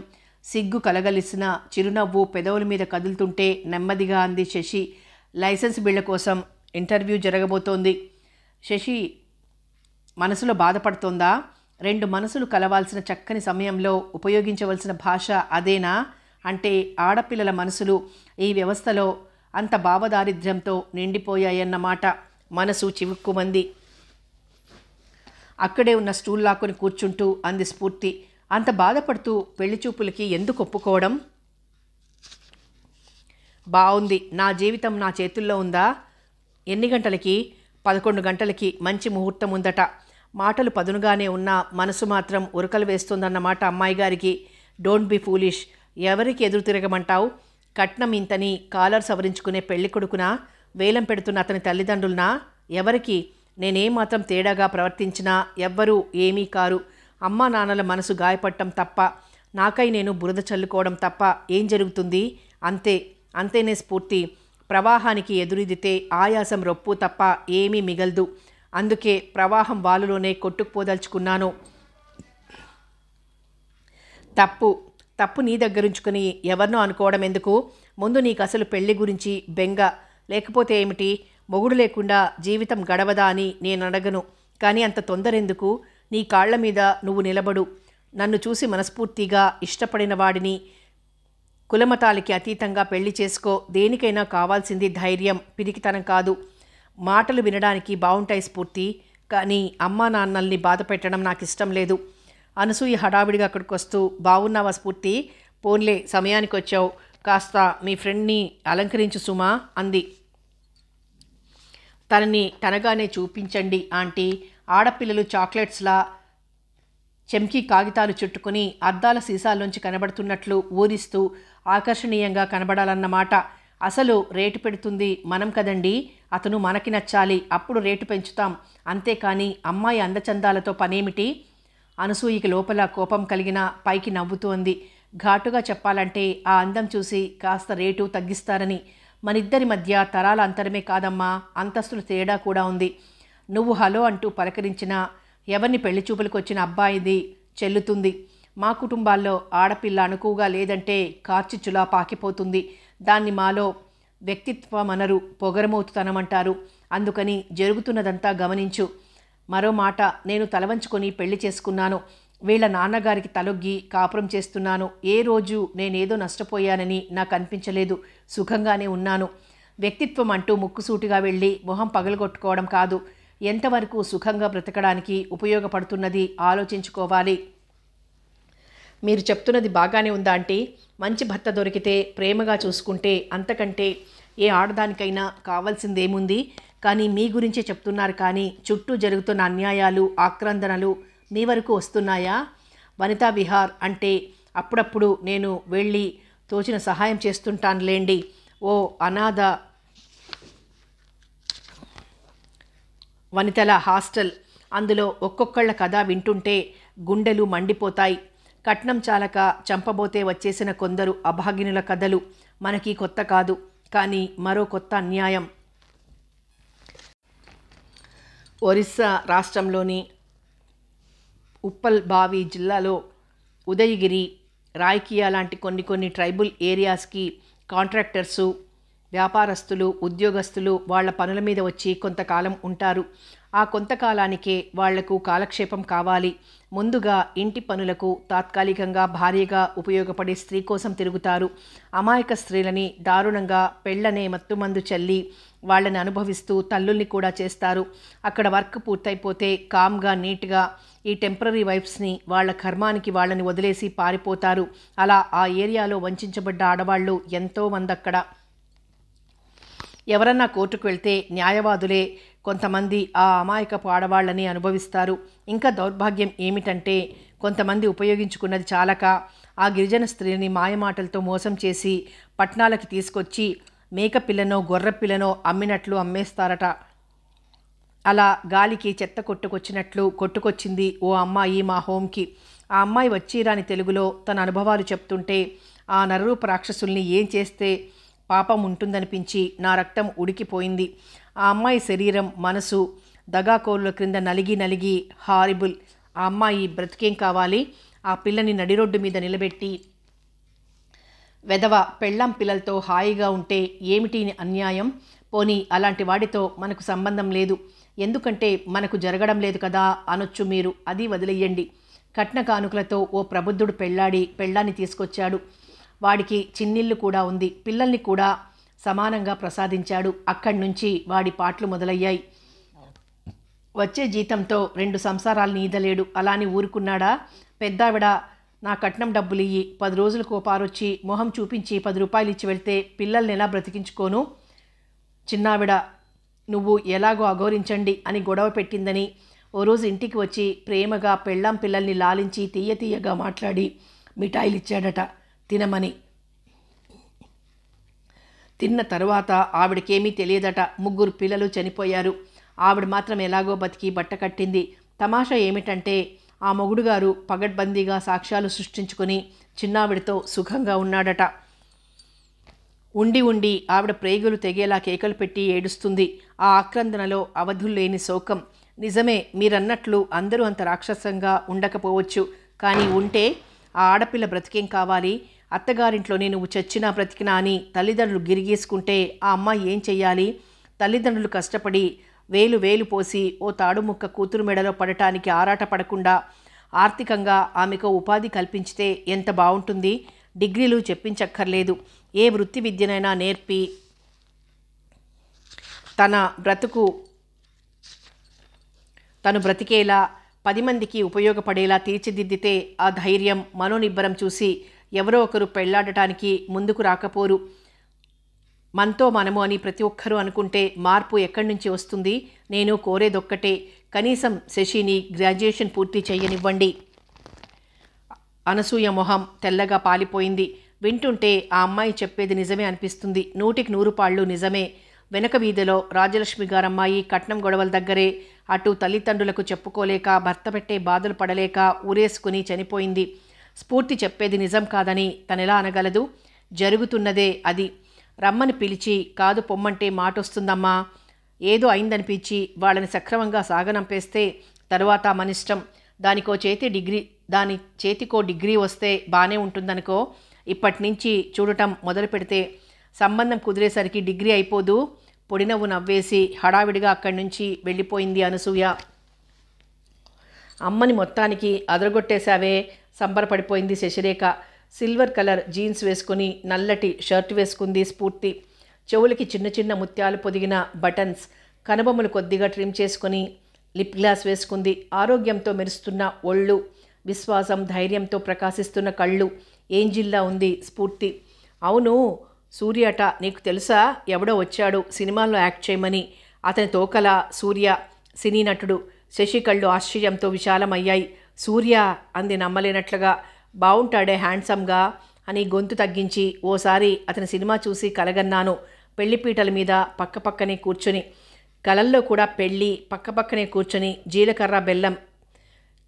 సిగ్గు కలగలిసిన చిరునవ్వు పెదవుల మీద కదులుతుంటే నెమ్మదిగా అంది శశి. లైసెన్స్ బిళ్ళ కోసం ఇంటర్వ్యూ జరగబోతోంది. శశి మనసులో బాధపడుతోందా? రెండు మనసులు కలవాల్సిన చక్కని సమయంలో ఉపయోగించవలసిన భాష అదేనా? అంటే ఆడపిల్లల మనసులు ఈ వ్యవస్థలో అంత భావదారిద్ర్యంతో నిండిపోయాయన్నమాట. మనసు చివుక్కుమంది. అక్కడే ఉన్న స్టూల్ లాక్కొని కూర్చుంటూ అంది స్ఫూర్తి. అంత బాధపడుతూ పెళ్లి చూపులకి ఎందుకు ఒప్పుకోవడం? బాగుంది. నా జీవితం నా చేతుల్లో ఉందా? ఎన్ని గంటలకి? 11 గంటలకి. మంచి ముహూర్తం ఉందట. మాటలు పదునుగానే ఉన్నా మనసు మాత్రం ఉరకలు వేస్తుందన్నమాట అమ్మాయి గారికి. Don't be foolish. ఎవరికి ఎదురు తిరగమంటావు? కట్నం ఇంతని కాలర్ సవరించుకునే పెళ్లి కొడుకునా? వేలం పెడుతున్న అతని తల్లిదండ్రులనా? ఎవరికి? నేనేమాత్రం తేడాగా ప్రవర్తించినా ఎవ్వరూ ఏమీ కారు. అమ్మా నాన్నల మనసు గాయపడటం తప్ప, నాకై నేను బురద చల్లుకోవడం తప్ప ఏం జరుగుతుంది? అంతే, అంతేనే స్ఫూర్తి. ప్రవాహానికి ఎదురీదితే ఆయాసం రొప్పు తప్ప ఏమీ మిగలదు. అందుకే ప్రవాహం వాలులోనే కొట్టుకుపోదలుచుకున్నాను. తప్పు తప్పు నీ దగ్గరుంచుకుని ఎవరినో అనుకోవడం ఎందుకు? ముందు నీకు అసలు పెళ్లి గురించి బెంగ లేకపోతే ఏమిటి? మొగుడు లేకుండా జీవితం గడవదా అని నేను అడగను. కానీ అంత తొందరెందుకు? నీ కాళ్ల మీద నువ్వు నిలబడు. నన్ను చూసి మనస్ఫూర్తిగా ఇష్టపడిన వాడిని కులమతాలకి అతీతంగా పెళ్లి చేసుకో. దేనికైనా కావాల్సింది ధైర్యం, పిరికితనం కాదు. మాటలు వినడానికి బాగుంటాయి స్ఫూర్తి, కానీ అమ్మా నాన్నల్ని బాధ పెట్టడం నాకు ఇష్టం లేదు. అనసూయ హడావిడిగా అక్కడికి వస్తూ, బాగున్నావా స్ఫూర్తి? పోన్లే, సమయానికి వచ్చావు. కాస్త మీ ఫ్రెండ్ని అలంకరించు సుమా అంది. తనని తనగానే చూపించండి ఆంటీ. ఆడపిల్లలు చాక్లెట్స్లా చెంకీ కాగితాలు చుట్టుకుని అద్దాల సీసాల్లోంచి కనబడుతున్నట్లు ఊరిస్తూ ఆకర్షణీయంగా కనబడాలన్నమాట. అసలు రేటు పెడుతుంది మనం కదండి. అతను మనకి నచ్చాలి, అప్పుడు రేటు పెంచుతాం. అంతేకాని అమ్మాయి అందచందాలతో పనేమిటి? అనసూయకి లోపల కోపం కలిగిన పైకి నవ్వుతూ అంది. ఘాటుగా చెప్పాలంటే ఆ అందం చూసి కాస్త రేటు తగ్గిస్తారని. మనిద్దరి మధ్య తరాల అంతరమే కాదమ్మా, అంతస్తుల తేడా కూడా ఉంది. నువ్వు హలో అంటూ పలకరించినా ఎవరిని పెళ్లి చూపులకు వచ్చిన అబ్బాయిది చెల్లుతుంది. మా కుటుంబాల్లో ఆడపిల్ల అణుకుగా లేదంటే కార్చిచ్చులా పాకిపోతుంది. దాన్ని మాలో వ్యక్తిత్వమనరు, పొగరమవుతుతనమంటారు. అందుకని జరుగుతున్నదంతా గమనించు. మరో మాట, నేను తలవంచుకొని పెళ్లి చేసుకున్నాను. వీళ్ళ నాన్నగారికి తలొగ్గి కాపురం చేస్తున్నాను. ఏ రోజు నేనేదో నష్టపోయానని నాకు అనిపించలేదు. సుఖంగానే ఉన్నాను. వ్యక్తిత్వం అంటూ ముక్కుసూటిగా వెళ్ళి మొహం పగలగొట్టుకోవడం కాదు, ఎంతవరకు సుఖంగా బ్రతకడానికి ఉపయోగపడుతున్నది ఆలోచించుకోవాలి. మీరు చెప్తున్నది బాగానే ఉందా ఆంటీ? మంచి భర్త దొరికితే ప్రేమగా చూసుకుంటే అంతకంటే ఏ ఆడదానికైనా కావాల్సిందేముంది? కానీ మీ గురించే చెప్తున్నారు, కానీ చుట్టూ జరుగుతున్న అన్యాయాలు, ఆక్రందనలు మీ వరకు వస్తున్నాయా? వనితా విహార్ అంటే అప్పుడప్పుడు నేను వెళ్ళి తోచిన సహాయం చేస్తుంటానులేండి. ఓ అనాథ వనితల హాస్టల్. అందులో ఒక్కొక్కళ్ళ కథ వింటుంటే గుండెలు మండిపోతాయి. కట్నం చాలక చంపబోతే వచ్చేసిన కొందరు అభాగినుల కథలు మనకి కొత్త కాదు, కానీ మరో కొత్త అన్యాయం. ఒరిస్సా రాష్ట్రంలోని ఉప్పల్ బావి జిల్లాలో ఉదయగిరి, రాయ్కియా లాంటి కొన్ని ట్రైబల్ ఏరియాస్కి కాంట్రాక్టర్సు, వ్యాపారస్తులు, ఉద్యోగస్తులు వాళ్ళ పనుల మీద వచ్చి కొంతకాలం ఉంటారు. ఆ కొంతకాలానికే వాళ్లకు కాలక్షేపం కావాలి. ముందుగా ఇంటి పనులకు తాత్కాలికంగా భార్యగా ఉపయోగపడే స్త్రీ కోసం తిరుగుతారు. అమాయక స్త్రీలని దారుణంగా పెళ్లనే మత్తుమందు చల్లి వాళ్ళని అనుభవిస్తూ తల్లుల్ని కూడా చేస్తారు. అక్కడ వర్క్ పూర్తయిపోతే కామ్గా నీట్గా ఈ టెంపరరీ వైఫ్స్ని వాళ్ళ కర్మానికి వాళ్ళని వదిలేసి పారిపోతారు. అలా ఆ ఏరియాలో వంచబడ్డ ఆడవాళ్ళు ఎంతోమంది అక్కడ. ఎవరన్నా కోర్టుకు వెళ్తే న్యాయవాదులే కొంతమంది ఆ అమాయకపు ఆడవాళ్ళని అనుభవిస్తారు. ఇంకా దౌర్భాగ్యం ఏమిటంటే కొంతమంది ఉపయోగించుకున్నది చాలక ఆ గిరిజన స్త్రీని మాయమాటలతో మోసం చేసి పట్నాలకి తీసుకొచ్చి మేకపిల్లనో గొర్రెపిల్లనో అమ్మినట్లు అమ్మేస్తారట. అలా గాలికి చెత్త కొట్టుకొచ్చినట్లు కొట్టుకొచ్చింది ఓ అమ్మాయి మా హోమ్కి. ఆ అమ్మాయి వచ్చిరాని తెలుగులో తన అనుభవాలు చెప్తుంటే ఆ నరరూప రాక్షసుల్ని ఏం చేస్తే పాపం ఉంటుందనిపించి నా రక్తం ఉడికిపోయింది. ఆ అమ్మాయి శరీరం, మనసు దగాకోరుల క్రింద నలిగి హారిబుల్. ఆ అమ్మాయి బ్రతికేం కావాలి? ఆ పిల్లని నడిరోడ్డు మీద నిలబెట్టి వెధవ పెళ్ళాం పిల్లలతో హాయిగా ఉంటే ఏమిటి అన్యాయం? పోనీ అలాంటి వాడితో మనకు సంబంధం లేదు, ఎందుకంటే మనకు జరగడం లేదు కదా అనొచ్చు మీరు. అది వదిలేయండి. కట్న కానుకలతో ఓ ప్రబుద్ధుడు పెళ్ళాన్ని తీసుకొచ్చాడు. వాడికి చిన్నిళ్ళు కూడా ఉంది. పిల్లల్ని కూడా సమానంగా ప్రసాదించాడు. అక్కడి నుంచి వాడి పాటలు మొదలయ్యాయి. వచ్చే జీతంతో 2 సంసారాలు నీదలేడు. అలాని ఊరుకున్నాడా? పెద్దావిడ నా కట్నం డబ్బులు ఇయ్యి, 10 రోజులకు పారొచ్చి మొహం చూపించి 10 రూపాయలు ఇచ్చి వెళ్తే పిల్లల్ని ఎలా బ్రతికించుకోను? చిన్నావిడ నువ్వు ఎలాగో అఘోరించండి అని గొడవ పెట్టిందని ఓ రోజు ఇంటికి వచ్చి ప్రేమగా పెళ్ళాం పిల్లల్ని లాలించి తీయగా మాట్లాడి మిఠాయిలు ఇచ్చాడట తినమని. తిన్న తరువాత ఆవిడకేమీ తెలియదట. 3 పిల్లలు చనిపోయారు. ఆవిడ మాత్రం ఎలాగో బతికి బట్ట కట్టింది. తమాషా ఏమిటంటే ఆ మొగుడుగారు పగడ్బందీగా సాక్ష్యాలు సృష్టించుకుని చిన్నావిడితో సుఖంగా ఉన్నాడట. ఉండి ఉండి ఆవిడ ప్రేగులు తెగేలా కేకలు పెట్టి ఏడుస్తుంది. ఆ ఆక్రందనలో అవధుల్లేని శోకం. నిజమే, మీరన్నట్లు అందరూ అంత రాక్షసంగా ఉండకపోవచ్చు, కానీ ఉంటే ఆ ఆడపిల్ల బ్రతికేం కావాలి? అత్తగారింట్లోనే నువ్వు చచ్చినా బ్రతికినా అని తల్లిదండ్రులు గిరిగీసుకుంటే ఆ అమ్మాయి ఏం చెయ్యాలి? తల్లిదండ్రులు కష్టపడి వేలు వేలు పోసి ఓ తాడుముక్క కూతురు మెడలో పడటానికి ఆరాట పడకుండా ఆర్థికంగా ఆమెకు ఉపాధి కల్పించితే ఎంత బాగుంటుంది. డిగ్రీలు చెప్పించక్కర్లేదు, ఏ వృత్తి విద్యనైనా నేర్పి తను బ్రతికేలా 10 మందికి ఉపయోగపడేలా తీర్చిదిద్దితే ఆ ధైర్యం మనోనిబ్బరం చూసి ఎవరో ఒకరు పెళ్లాడటానికి ముందుకు రాకపోరు. మనతో మనము అని ప్రతి ఒక్కరూ అనుకుంటే మార్పు ఎక్కడి నుంచి వస్తుంది? నేను కోరేదొక్కటే, కనీసం శశిని గ్రాడ్యుయేషన్ పూర్తి చెయ్యనివ్వండి. అనసూయ మొహం తెల్లగా పాలిపోయింది. వింటుంటే ఆ అమ్మాయి చెప్పేది నిజమే అనిపిస్తుంది. 100కి 100 పాళ్ళు నిజమే. వెనక వీధిలో రాజలక్ష్మి గారమ్మాయి కట్నం గొడవల దగ్గరే అటు తల్లిదండ్రులకు చెప్పుకోలేక భర్త పెట్టే బాధలు పడలేక ఊరేసుకుని చనిపోయింది. స్ఫూర్తి చెప్పేది నిజం కాదని తనెలా అనగలదు? జరుగుతున్నదే అది. రమ్మని పిలిచి కాదు పొమ్మంటే మాటొస్తుందమ్మా. ఏదో అయిందనిపించి వాళ్ళని సక్రమంగా సాగనంపేస్తే తరువాత మనిష్టం. దాని చేతికో డిగ్రీ వస్తే బాగానే ఉంటుందనుకో. ఇప్పటి నుంచి చూడటం మొదలు పెడితే సంబంధం కుదిరేసరికి డిగ్రీ అయిపోదు. పొడినవ్వు నవ్వేసి హడావిడిగా అక్కడి నుంచి వెళ్ళిపోయింది అనసూయ. అమ్మని మొత్తానికి అదరగొట్టేశావే, సంబరపడిపోయింది శశిరేఖ. సిల్వర్ కలర్ జీన్స్ వేసుకుని నల్లటి షర్ట్ వేసుకుంది స్ఫూర్తి. చెవులకి చిన్న చిన్న ముత్యాలు పొదిగిన బటన్స్, కనుబొమ్మలు కొద్దిగా ట్రిమ్ చేసుకుని లిప్ గ్లాస్ వేసుకుంది. ఆరోగ్యంతో మెరుస్తున్న ఒళ్ళు, విశ్వాసం ధైర్యంతో ప్రకాశిస్తున్న కళ్ళు. ఏంజిల్లా ఉంది స్ఫూర్తి. అవును, సూర్యట నీకు తెలుసా? ఎవడో వచ్చాడు సినిమాల్లో యాక్ట్ చేయమని. అతని తోకల సూర్య, సినీ నటుడు. శశి కళ్ళు ఆశ్చర్యంతో విశాలమయ్యాయి. సూర్య అంది నమ్మలేనట్లుగా. బావుంటాడే హ్యాండ్సమ్గా అని గొంతు తగ్గించి ఓసారి అతని సినిమా చూసి కలగన్నాను. పెళ్లిపీటల మీద పక్కపక్కనే కూర్చొని, కలల్లో కూడా పెళ్ళి పక్కపక్కనే కూర్చొని జీలకర్ర బెల్లం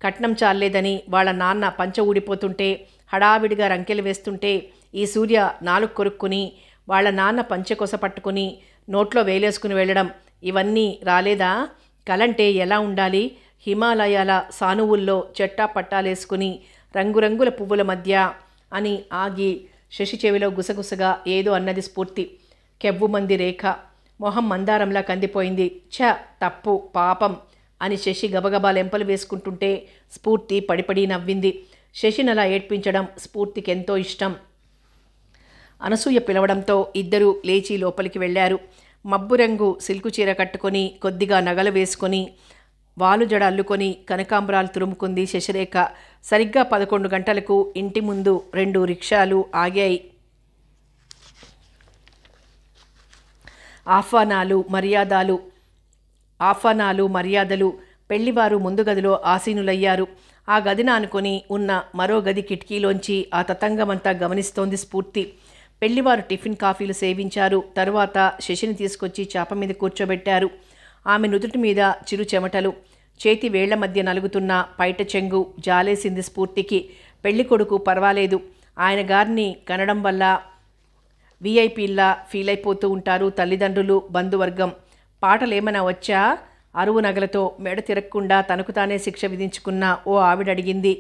కట్నం చాలేదని వాళ్ళ నాన్న పంచ ఊడిపోతుంటే హడావిడిగా రంకెలు వేస్తుంటే ఈ సూర్య నాలుగు కొరుక్కుని వాళ్ళ నాన్న పంచె కొస పట్టుకుని నోట్లో వేలేసుకుని వెళ్ళడం, ఇవన్నీ రాలేదా? కలంటే ఎలా ఉండాలి? హిమాలయాల సానువుల్లో చెట్టా పట్టాలేసుకుని రంగురంగుల పువ్వుల మధ్య అని ఆగి శశి చెవిలో గుసగుసగా ఏదో అన్నది స్ఫూర్తి. కెవ్వుమంది రేఖ. మొహం మందారంలా కందిపోయింది. తప్పు, పాపం అని శశి గబగబా లెంపలు వేసుకుంటుంటే స్ఫూర్తి పడిపడి నవ్వింది. శశినలా ఏడ్పించడం స్ఫూర్తికి ఎంతో ఇష్టం. అనసూయ పిలవడంతో ఇద్దరూ లేచి లోపలికి వెళ్ళారు. మబ్బు రంగు సిల్కు చీర కట్టుకొని కొద్దిగా నగలు వేసుకొని వాలు జడ అల్లుకొని కనకాంబరాలు తురుముకుంది శశిరేఖ. సరిగ్గా 11 గంటలకు ఇంటి ముందు 2 రిక్షాలు ఆగాయి. ఆహ్వానాలు మర్యాదలు. పెళ్లివారు ముందు గదిలో ఆసీనులయ్యారు. ఆ గదిన అనుకొని ఉన్న మరో గది కిటికీలోంచి ఆ తతంగమంతా గమనిస్తోంది స్ఫూర్తి. పెళ్లివారు టిఫిన్ కాఫీలు సేవించారు. తరువాత శశిని తీసుకొచ్చి చాప మీద కూర్చోబెట్టారు. ఆమె నుదుటి మీద చిరు చెమటలు, చేతి వేళ్ల మధ్య నలుగుతున్న పైట చెంగు జాలేసింది స్ఫూర్తికి. పెళ్లి కొడుకు పర్వాలేదు, ఆయన గారిని కనడం వల్ల విఐపీల్లా ఫీల్ అయిపోతూ ఉంటారు తల్లిదండ్రులు, బంధువర్గం. పాటలేమైనా వచ్చా? అరువు నగలతో మెడ తిరగకుండా తనకు తానే శిక్ష విధించుకున్న ఓ ఆవిడ అడిగింది.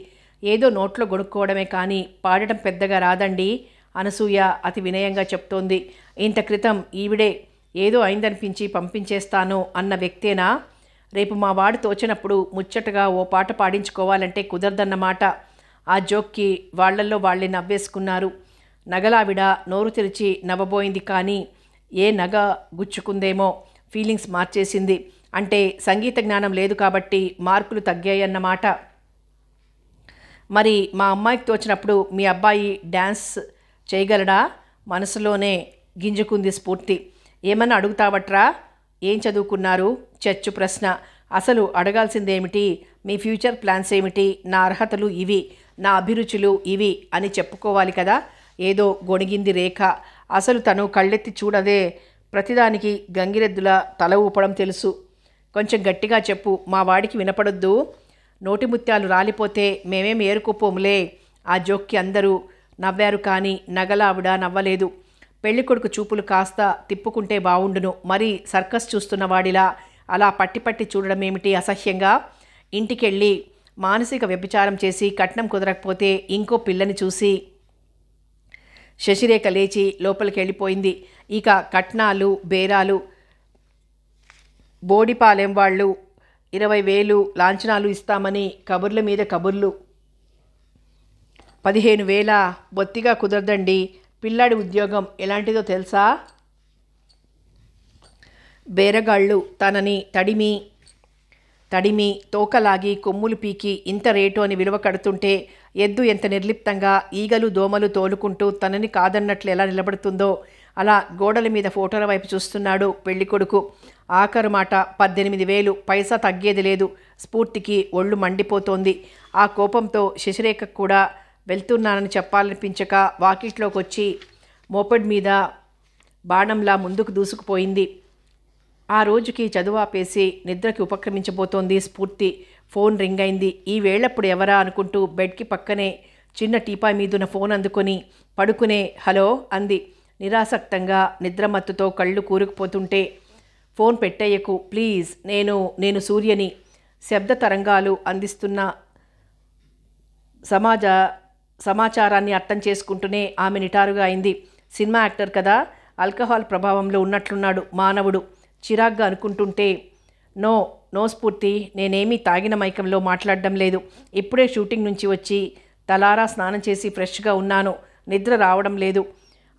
ఏదో నోట్లో గొడుక్కోవడమే కానీ పాడటం పెద్దగా రాదండి అనసూయ అతి వినయంగా చెప్తోంది. ఇంత క్రితం ఈవిడే ఏదో అయిందనిపించి పంపించేస్తాను అన్న వ్యక్తేనా? రేపు మా వాడు తోచినప్పుడు ముచ్చటగా ఓ పాట పాడించుకోవాలంటే కుదరదన్నమాట. ఆ జోక్కి వాళ్లల్లో వాళ్లే నవ్వేసుకున్నారు. నగలావిడ నోరు తెరిచి నవ్వబోయింది కానీ ఏ నగ గుచ్చుకుందేమో ఫీలింగ్స్ మార్చేసింది. అంటే సంగీత జ్ఞానం లేదు కాబట్టి మార్కులు తగ్గాయన్నమాట. మరి మా అమ్మాయికి తోచినప్పుడు మీ అబ్బాయి డ్యాన్స్ చేయగలడా? మనసులోనే గింజుకుంది స్ఫూర్తి. ఏమన్నా అడుగుతావట్రా? ఏం చదువుకున్నారు? చచ్చు ప్రశ్న. అసలు అడగాల్సిందేమిటి? మీ ఫ్యూచర్ ప్లాన్స్ ఏమిటి? నా అర్హతలు ఇవి, నా అభిరుచులు ఇవి అని చెప్పుకోవాలి కదా. ఏదో గొణిగింది రేఖ. అసలు తను కళ్ళెత్తి చూడదే ప్రతిదానికి గంగిరెద్దుల తల ఊపడం తెలుసు. కొంచెం గట్టిగా చెప్పు, మా వాడికి వినపడొద్దు. నోటి ముత్యాలు రాలిపోతే మేమేం ఏరుకోపోములే. ఆ జోక్కి అందరూ నవ్వారు కానీ నగలావిడ నవ్వలేదు. పెళ్ళికొడుకు చూపులు కాస్త తిప్పుకుంటే బావుండును. మరి సర్కస్ చూస్తున్న వాడిలా అలా పట్టి పట్టి చూడడం ఏమిటి అసహ్యంగా? ఇంటికెళ్ళి మానసిక వ్యభిచారం చేసి కట్నం కుదరకపోతే ఇంకో పిల్లని చూసి శశిరేఖ లేచి లోపలికి వెళ్ళిపోయింది. ఇక కట్నాలు బేరాలు, బోడిపాలెం వాళ్ళు 20,000 లాంఛనాలు ఇస్తామని కబుర్ల మీద కబుర్లు. 15,000 బొత్తిగా కుదరదండి. పిల్లాడి ఉద్యోగం ఎలాంటిదో తెలుసా? బేరగాళ్ళు తనని తడిమి తోకలాగి కొమ్ములు పీకి ఇంత రేటు అని విలువ కడుతుంటే ఎద్దు ఎంత నిర్లిప్తంగా ఈగలు దోమలు తోలుకుంటూ తనని కాదన్నట్లు ఎలా నిలబడుతుందో అలా గోడల మీద ఫోటోల వైపు చూస్తున్నాడు పెళ్ళికొడుకు. ఆఖరు మాట 18,000, పైసా తగ్గేది లేదు. స్ఫూర్తికి ఒళ్ళు మండిపోతోంది. ఆ కోపంతో శశిరేఖ కూడా వెళ్తున్నానని చెప్పాలనిపించక వాకిట్లోకి వచ్చి మోపెడ్ మీద బాణంలా ముందుకు దూసుకుపోయింది. ఆ రోజుకి చదువు ఆపేసి నిద్రకి ఉపక్రమించబోతోంది స్ఫూర్తి. ఫోన్ రింగ్ అయింది. ఈ వేళప్పుడు ఎవరా అనుకుంటూ బెడ్కి పక్కనే చిన్న టీపాయ్ మీదున్న ఫోన్ అందుకొని పడుకునే హలో అంది. నిరాసక్తంగా నిద్రమత్తుతో కళ్ళు కూరుకుపోతుంటే ఫోన్ పెట్టేయకు ప్లీజ్, నేను సూర్యని. శబ్ద తరంగాలు అందిస్తున్న సమాచారాన్ని అర్థం చేసుకుంటూనే ఆమె నిటారుగా అయింది. సినిమా యాక్టర్ కదా, ఆల్కహాల్ ప్రభావంలో ఉన్నట్లున్నాడు మానవుడు. చిరాగ్గా అనుకుంటుంటే నో స్ఫూర్తి, నేనేమీ తాగిన మైకంలో మాట్లాడడం లేదు. ఇప్పుడే షూటింగ్ నుంచి వచ్చి తలారా స్నానం చేసి ఫ్రెష్గా ఉన్నాను. నిద్ర రావడం లేదు.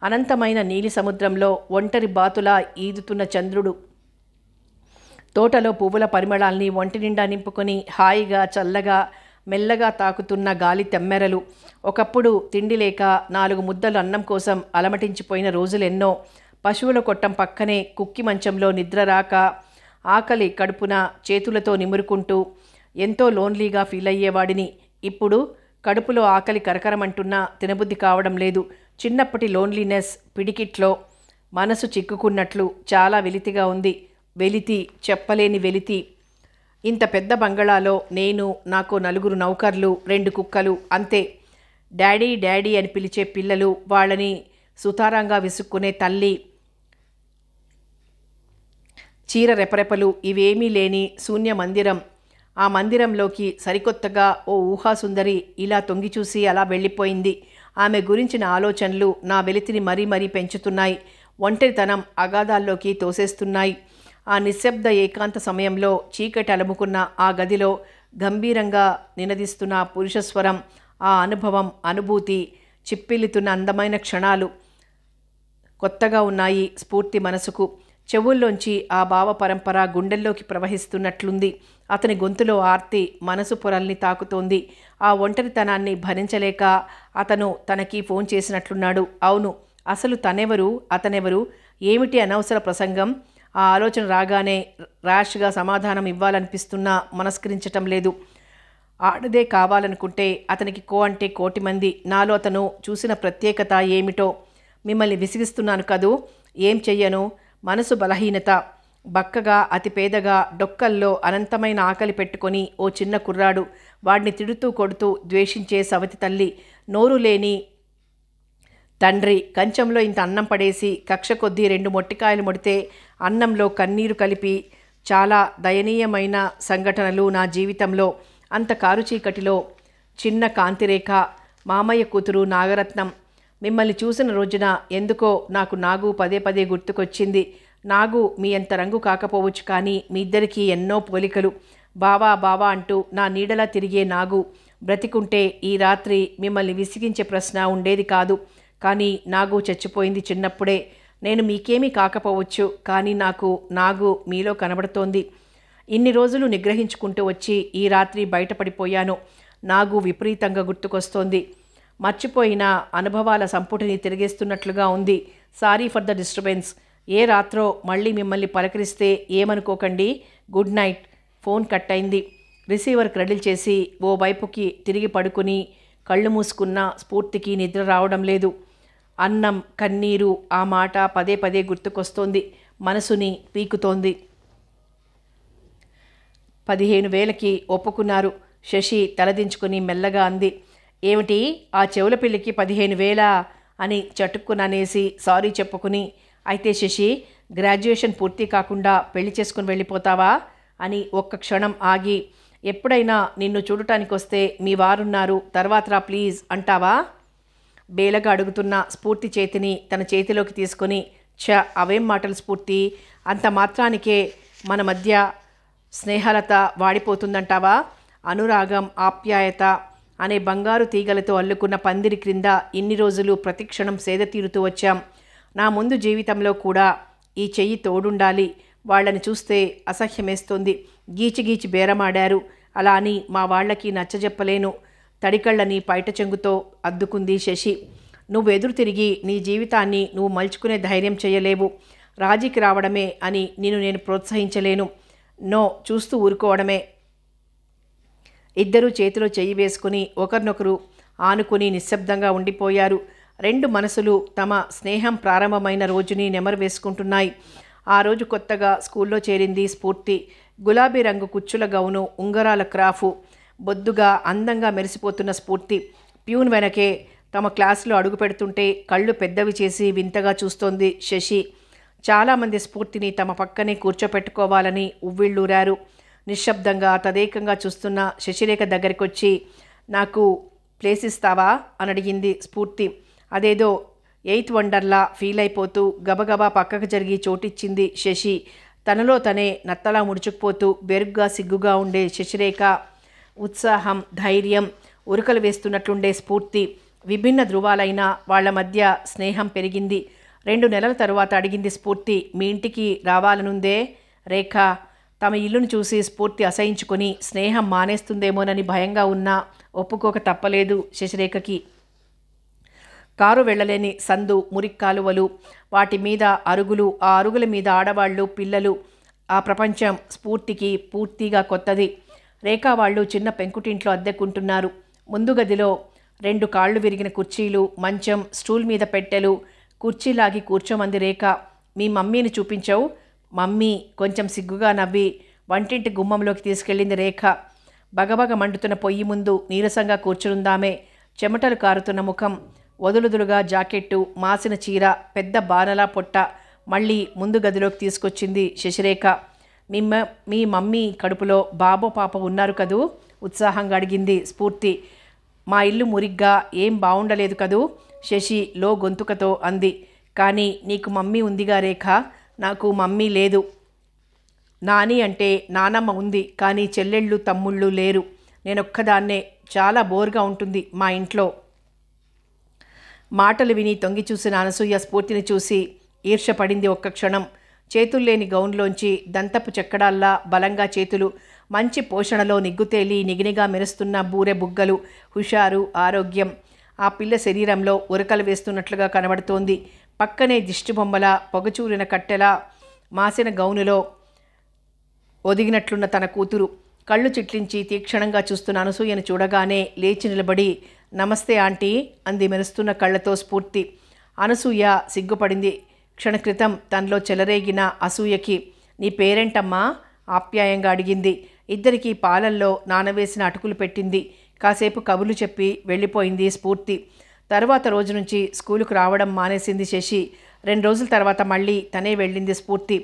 అనంతమైన నీలి సముద్రంలో ఒంటరి బాతులా ఈదుతున్న చంద్రుడు, తోటలో పువ్వుల పరిమళాల్ని ఒంటి నిండా నింపుకొని హాయిగా చల్లగా మెల్లగా తాకుతున్న గాలి తెమ్మెరలు. ఒకప్పుడు తిండి లేక 4 ముద్దలు అన్నం కోసం అలమటించిపోయిన రోజులెన్నో. పశువుల కొట్టం పక్కనే కుక్కి మంచంలో నిద్ర రాక ఆకలి కడుపున చేతులతో నిమురుకుంటూ ఎంతో లోన్లీగా ఫీల్ అయ్యేవాడిని. ఇప్పుడు కడుపులో ఆకలి కరకరమంటున్నా తినబుద్ధి కావడం లేదు. చిన్నప్పటి లోన్లీనెస్ పిడికిట్లో మనసు చిక్కుకున్నట్లు చాలా వెలితిగా ఉంది. వెలితి, చెప్పలేని వెలితి. ఇంత పెద్ద బంగళాలో నేను, నాకు 4 నౌకర్లు, 2 కుక్కలు, అంతే. డాడీ డాడీ అని పిలిచే పిల్లలు, వాళ్ళని సుతారంగా విసుక్కునే తల్లి, చీర రెపరెపలు ఇవేమీ లేని శూన్య మందిరం. ఆ మందిరంలోకి సరికొత్తగా ఓ ఊహాసుందరి ఇలా తొంగి చూసి అలా వెళ్ళిపోయింది. ఆమె గురించిన ఆలోచనలు నా వెలితిని మరీ మరీ పెంచుతున్నాయి. ఒంటరితనం అగాధాల్లోకి తోసేస్తున్నాయి. ఆ నిశ్శబ్ద ఏకాంత సమయంలో చీకటి అలుముకున్న ఆ గదిలో గంభీరంగా నినదిస్తున్న పురుషస్వరం, ఆ అనుభవం, అనుభూతి, చిప్పిల్లుతున్న అందమైన క్షణాలు కొత్తగా ఉన్నాయి స్ఫూర్తి మనసుకు. చెవుల్లోంచి ఆ భావ పరంపర గుండెల్లోకి ప్రవహిస్తున్నట్లుంది. అతని గొంతులో ఆర్తి మనసు పొరల్ని తాకుతోంది. ఆ ఒంటరితనాన్ని భరించలేక అతను తనకి ఫోన్ చేసినట్లున్నాడు. అవును, అసలు తనెవరు, అతనెవరు, ఏమిటి అనవసర ప్రసంగం? ఆ ఆలోచన రాగానే ర్యాష్గా సమాధానం ఇవ్వాలనిపిస్తున్నా మనస్కరించటం లేదు. ఆడదే కావాలనుకుంటే అతనికి కో అంటే కోటి మంది. నాలో అతను చూసిన ప్రత్యేకత ఏమిటో. మిమ్మల్ని విసిగిస్తున్నాను కదూ, ఏం చెయ్యను. మనసు బలహీనత. బక్కగా అతి పేదగా డొక్కల్లో అనంతమైన ఆకలి పెట్టుకొని ఓ చిన్న కుర్రాడు, వాడిని తిడుతూ కొడుతూ ద్వేషించే సవతి తల్లి, నోరు లేని తండ్రి, కంచంలో ఇంత అన్నం పడేసి కక్ష కొద్దీ 2 మొట్టికాయలు మొడితే అన్నంలో కన్నీరు కలిపి. చాలా దయనీయమైన సంఘటనలు నా జీవితంలో. అంత కారుచీకటిలో చిన్న కాంతిరేఖ, మామయ్య కూతురు నాగరత్నం. మిమ్మల్ని చూసిన రోజున ఎందుకో నాకు నాగు పదే పదే గుర్తుకొచ్చింది. నాగు మీ అంత రంగు కాకపోవచ్చు కానీ మీ ఇద్దరికీ ఎన్నో పోలికలు. బావా బావా అంటూ నా నీడలా తిరిగే నాగు బ్రతికుంటే ఈ రాత్రి మిమ్మల్ని విసిగించే ప్రశ్న ఉండేది కాదు. కానీ నాగు చచ్చిపోయింది చిన్నప్పుడే. నేను మీకేమీ కాకపోవచ్చు కానీ నాకు నాగు మీలో కనబడుతోంది. ఇన్ని రోజులు నిగ్రహించుకుంటూ వచ్చి ఈ రాత్రి బయటపడిపోయాను. నాగు విపరీతంగా గుర్తుకొస్తోంది. మర్చిపోయిన అనుభవాల సంపుటిని తిరిగేస్తున్నట్లుగా ఉంది. Sorry for the disturbance. ఏ రాత్రో మళ్ళీ మిమ్మల్ని పలకరిస్తే ఏమనుకోకండి. Good night. ఫోన్ కట్ అయింది. రిసీవర్ క్రెడిల్ చేసి ఓ వైపుకి తిరిగి పడుకుని కళ్ళు మూసుకున్న స్ఫూర్తికి నిద్ర రావడం లేదు. అన్నం, కన్నీరు, ఆ మాట పదే పదే గుర్తుకొస్తోంది. మనసుని పీకుతోంది. 15,000కి ఒప్పుకున్నారు. శశి తలదించుకుని మెల్లగా అంది. ఏమిటి, ఆ చెవుల పిల్లికి 15,000 అని చటుక్కుననేసి సారీ చెప్పుకుని, అయితే శశి గ్రాడ్యుయేషన్ పూర్తి కాకుండా పెళ్లి చేసుకుని వెళ్ళిపోతావా అని ఒక్క క్షణం ఆగి, ఎప్పుడైనా నిన్ను చూడటానికి వస్తే మీ వారున్నారు, తర్వాత రా ప్లీజ్ అంటావా? బేలగా అడుగుతున్న స్ఫూర్తి చేతిని తన చేతిలోకి తీసుకొని, అవేం మాటలు స్ఫూర్తి, అంత మాత్రానికే మన మధ్య స్నేహలత వాడిపోతుందంటావా? అనురాగం, ఆప్యాయత అనే బంగారు తీగలతో అల్లుకున్న పందిరి క్రింద ఇన్ని రోజులు ప్రతిక్షణం సేద తీరుతూ వచ్చాం. నా ముందు జీవితంలో కూడా ఈ చెయ్యి తోడుండాలి. వాళ్ళని చూస్తే అసహ్యమేస్తోంది. గీచి బేరమాడారు. అలా అని మా వాళ్ళకి నచ్చజెప్పలేను. తడికళ్ళని పైట చెంగుతో అద్దుకుంది శశి. నువ్వెదురు తిరిగి నీ జీవితాన్ని నువ్వు మలుచుకునే ధైర్యం చేయలేవు. రాజీకి రావడమే అని నేను ప్రోత్సహించలేను. నో, చూస్తూ ఊరుకోవడమే. ఇద్దరూ చేతిలో చెయ్యి వేసుకుని ఒకరినొకరు ఆనుకుని నిశ్శబ్దంగా ఉండిపోయారు. రెండు మనసులు తమ స్నేహం ప్రారంభమైన రోజుని నెమరు వేసుకుంటున్నాయి. ఆ రోజు కొత్తగా స్కూల్లో చేరింది స్ఫూర్తి. గులాబీ రంగు కుచ్చుల గౌను, ఉంగరాల క్రాఫు, బొద్దుగా అందంగా మెరిసిపోతున్న స్ఫూర్తి ప్యూన్ వెనకే తమ క్లాసులో అడుగు పెడుతుంటే కళ్ళు పెద్దవి చేసి వింతగా చూస్తోంది శశి. చాలామంది స్ఫూర్తిని తమ పక్కనే కూర్చోపెట్టుకోవాలని ఉవ్విళ్ళూరారు. నిశ్శబ్దంగా తదేకంగా చూస్తున్న శశిరేఖ దగ్గరికొచ్చి, నాకు ప్లేస్ ఇస్తావా అని అడిగింది స్ఫూర్తి. అదేదో 8th వండర్లా ఫీల్ అయిపోతూ గబగబా పక్కకు జరిగి చోటిచ్చింది శశి. తనలో తనే నత్తలా ముడుచుకుపోతూ బెరుగ్గా సిగ్గుగా ఉండే శశిరేఖ, ఉత్సాహం, ధైర్యం ఉరకలు వేస్తున్నట్లుండే స్ఫూర్తి, విభిన్న ధృవాలైన వాళ్ల మధ్య స్నేహం పెరిగింది. 2 నెలల తరువాత అడిగింది స్ఫూర్తి, మీ ఇంటికి రావాలనుందే రేఖ? తమ ఇల్లును చూసి స్ఫూర్తి అసహించుకొని స్నేహం మానేస్తుందేమోనని భయంగా ఉన్నా ఒప్పుకోక తప్పలేదు శశిరేఖకి. కారు వెళ్ళలేని సందు, మురిక్కాలువలు, వాటి మీద అరుగులు, ఆ అరుగుల మీద ఆడవాళ్ళు, పిల్లలు. ఆ ప్రపంచం స్ఫూర్తికి పూర్తిగా కొత్తది. రేఖా వాళ్ళు చిన్న పెంకుటింట్లో అద్దెకుంటున్నారు. ముందు గదిలో 2 కాళ్ళు విరిగిన కుర్చీలు, మంచం, స్టూల్ మీద పెట్టెలు. కుర్చీలాగి కూర్చోమంది రేఖ. మీ మమ్మీని చూపించవు? మమ్మీ కొంచెం సిగ్గుగా నవ్వి వంటింటి గుమ్మంలోకి తీసుకెళ్ళింది రేఖ. బగబగ మండుతున్న పొయ్యి ముందు నీరసంగా కూర్చునుందామే. చెమటలు కారుతున్న ముఖం, వదులుదులుగా జాకెట్టు, మాసిన చీర, పెద్ద బానలా పొట్ట. మళ్ళీ ముందు గదిలోకి తీసుకొచ్చింది శశిరేఖ. మీ మమ్మీ కడుపులో బాబో పాప ఉన్నారు కదూ? ఉత్సాహంగా అడిగింది స్ఫూర్తి. మా ఇల్లు మురిగ్గా ఏం బావుండలేదు కదూ? శశి లో గొంతుకతో అంది. కానీ నీకు మమ్మీ ఉందిగా రేఖ, నాకు మమ్మీ లేదు. నాని అంటే నానమ్మ ఉంది, కానీ చెల్లెళ్ళు తమ్ముళ్ళు లేరు. నేనొక్కదాన్నే. చాలా బోర్గా ఉంటుంది మా ఇంట్లో. మాటలు విని తొంగి చూసిన అనసూయ స్ఫూర్తిని చూసి ఈర్ష్యపడింది ఒక్క క్షణం. చేతుల్లేని గౌన్లోంచి దంతపు చెక్కడాల్లా బలంగా చేతులు, మంచి పోషణలో నిగ్గుతేలి నిగినిగా మెరుస్తున్న బూరె బుగ్గలు, హుషారు, ఆరోగ్యం. ఆ పిల్ల శరీరంలో ఉరకలు వేస్తున్నట్లుగా కనబడుతోంది. పక్కనే దిష్టిబొమ్మల, పొగచూరిన కట్టెలా మాసిన గౌనులో ఒదిగినట్లున్న తన కూతురు. కళ్ళు చిట్లించి తీక్షణంగా చూస్తున్న అనసూయను చూడగానే లేచి నిలబడి, నమస్తే ఆంటీ అంది మెరుస్తున్న కళ్ళతో స్ఫూర్తి. అనసూయ సిగ్గుపడింది. క్షణక్రితం తనలో చెలరేగిన అసూయకి. నీ పేరేంటమ్మా? ఆప్యాయంగా అడిగింది. ఇద్దరికీ పాలల్లో నానవేసిన అటుకులు పెట్టింది. కాసేపు కబుర్లు చెప్పి వెళ్ళిపోయింది స్ఫూర్తి. తర్వాత రోజు నుంచి స్కూలుకు రావడం మానేసింది శశి. 2 రోజుల తర్వాత మళ్ళీ తనే వెళ్ళింది స్ఫూర్తి.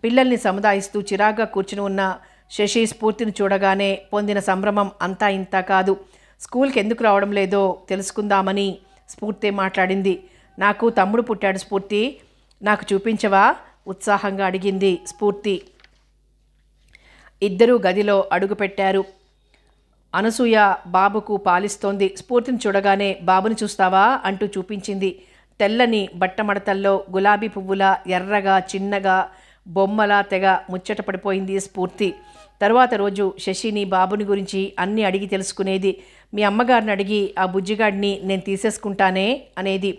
పిల్లల్ని సముదాయిస్తూ చిరాగ్గా కూర్చుని ఉన్న శశి స్ఫూర్తిని చూడగానే పొందిన సంభ్రమం అంతా ఇంతా కాదు. స్కూల్కి ఎందుకు రావడం లేదో తెలుసుకుందామని స్ఫూర్తి మాట్లాడింది. నాకు తమ్ముడు పుట్టాడు స్ఫూర్తి, నాకు చూపించవా? ఉత్సాహంగా అడిగింది స్ఫూర్తి. ఇద్దరూ గదిలో అడుగుపెట్టారు. అనసూయ బాబుకు పాలిస్తోంది. స్ఫూర్తిని చూడగానే బాబుని చూస్తావా అంటూ చూపించింది. తెల్లని బట్టమడతల్లో గులాబీ పువ్వులా ఎర్రగా చిన్నగా బొమ్మలా తెగ ముచ్చట పడిపోయింది స్ఫూర్తి. తరువాత రోజు శశిని బాబుని గురించి అన్నీ అడిగి తెలుసుకునేది. మీ అమ్మగారిని అడిగి ఆ బుజ్జిగాడిని నేను తీసేసుకుంటానే అనేది.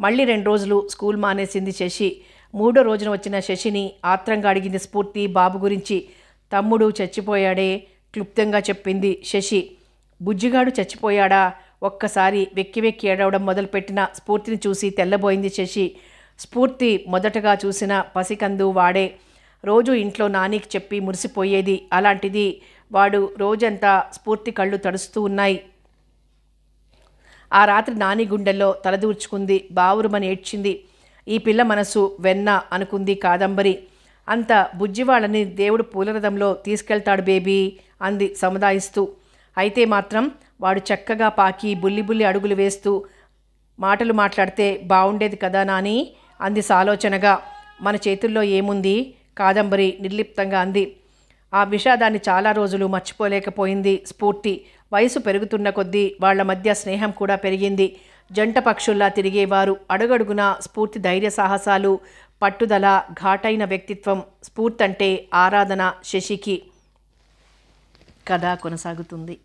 మళ్ళీ 2 రోజులు స్కూల్ మానేసింది శశి. 3వ రోజున వచ్చిన శశిని ఆత్రంగా అడిగింది స్ఫూర్తి బాబు గురించి. తమ్ముడు చచ్చిపోయాడే క్లుప్తంగా చెప్పింది శశి. బుజ్జిగాడు చచ్చిపోయాడా? ఒక్కసారి వెక్కి వెక్కి ఏడవడం మొదలుపెట్టిన స్ఫూర్తిని చూసి తెల్లబోయింది శశి. స్ఫూర్తి మొదటగా చూసిన పసికందు వాడే. రోజు ఇంట్లో నానికి చెప్పి మురిసిపోయేది. అలాంటిది వాడు రోజంతా స్ఫూర్తి కళ్ళు తడుస్తూ ఉన్నాయి. ఆ రాత్రి నాని గుండెల్లో తలదూర్చుకుంది. బావురుమని ఏడ్చింది. ఈ పిల్ల మనసు వెన్న అనుకుంది కాదంబరి. అంత బుజ్జివాళ్ళని దేవుడు పూలరథంలో తీసుకెళ్తాడు బేబీ అంది సముదాయిస్తూ. అయితే మాత్రం వాడు చక్కగా పాకి బుల్లి బుల్లి అడుగులు వేస్తూ మాటలు మాట్లాడితే బావుండేది కదా నాని అంది సాలోచనగా. మన చేతుల్లో ఏముంది కాదంబరి నిర్లిప్తంగా అంది. ఆ విషాదాన్ని చాలా రోజులు మర్చిపోలేకపోయింది స్ఫూర్తి. వయసు పెరుగుతున్న కొద్దీ వాళ్ల మధ్య స్నేహం కూడా పెరిగింది. జంట పక్షుల్లా తిరిగేవారు. అడుగడుగునా స్ఫూర్తి ధైర్య సాహసాలు, పట్టుదల, ఘాటైన వ్యక్తిత్వం. స్ఫూర్తి అంటే ఆరాధన శశికి. కథ కొనసాగుతుంది.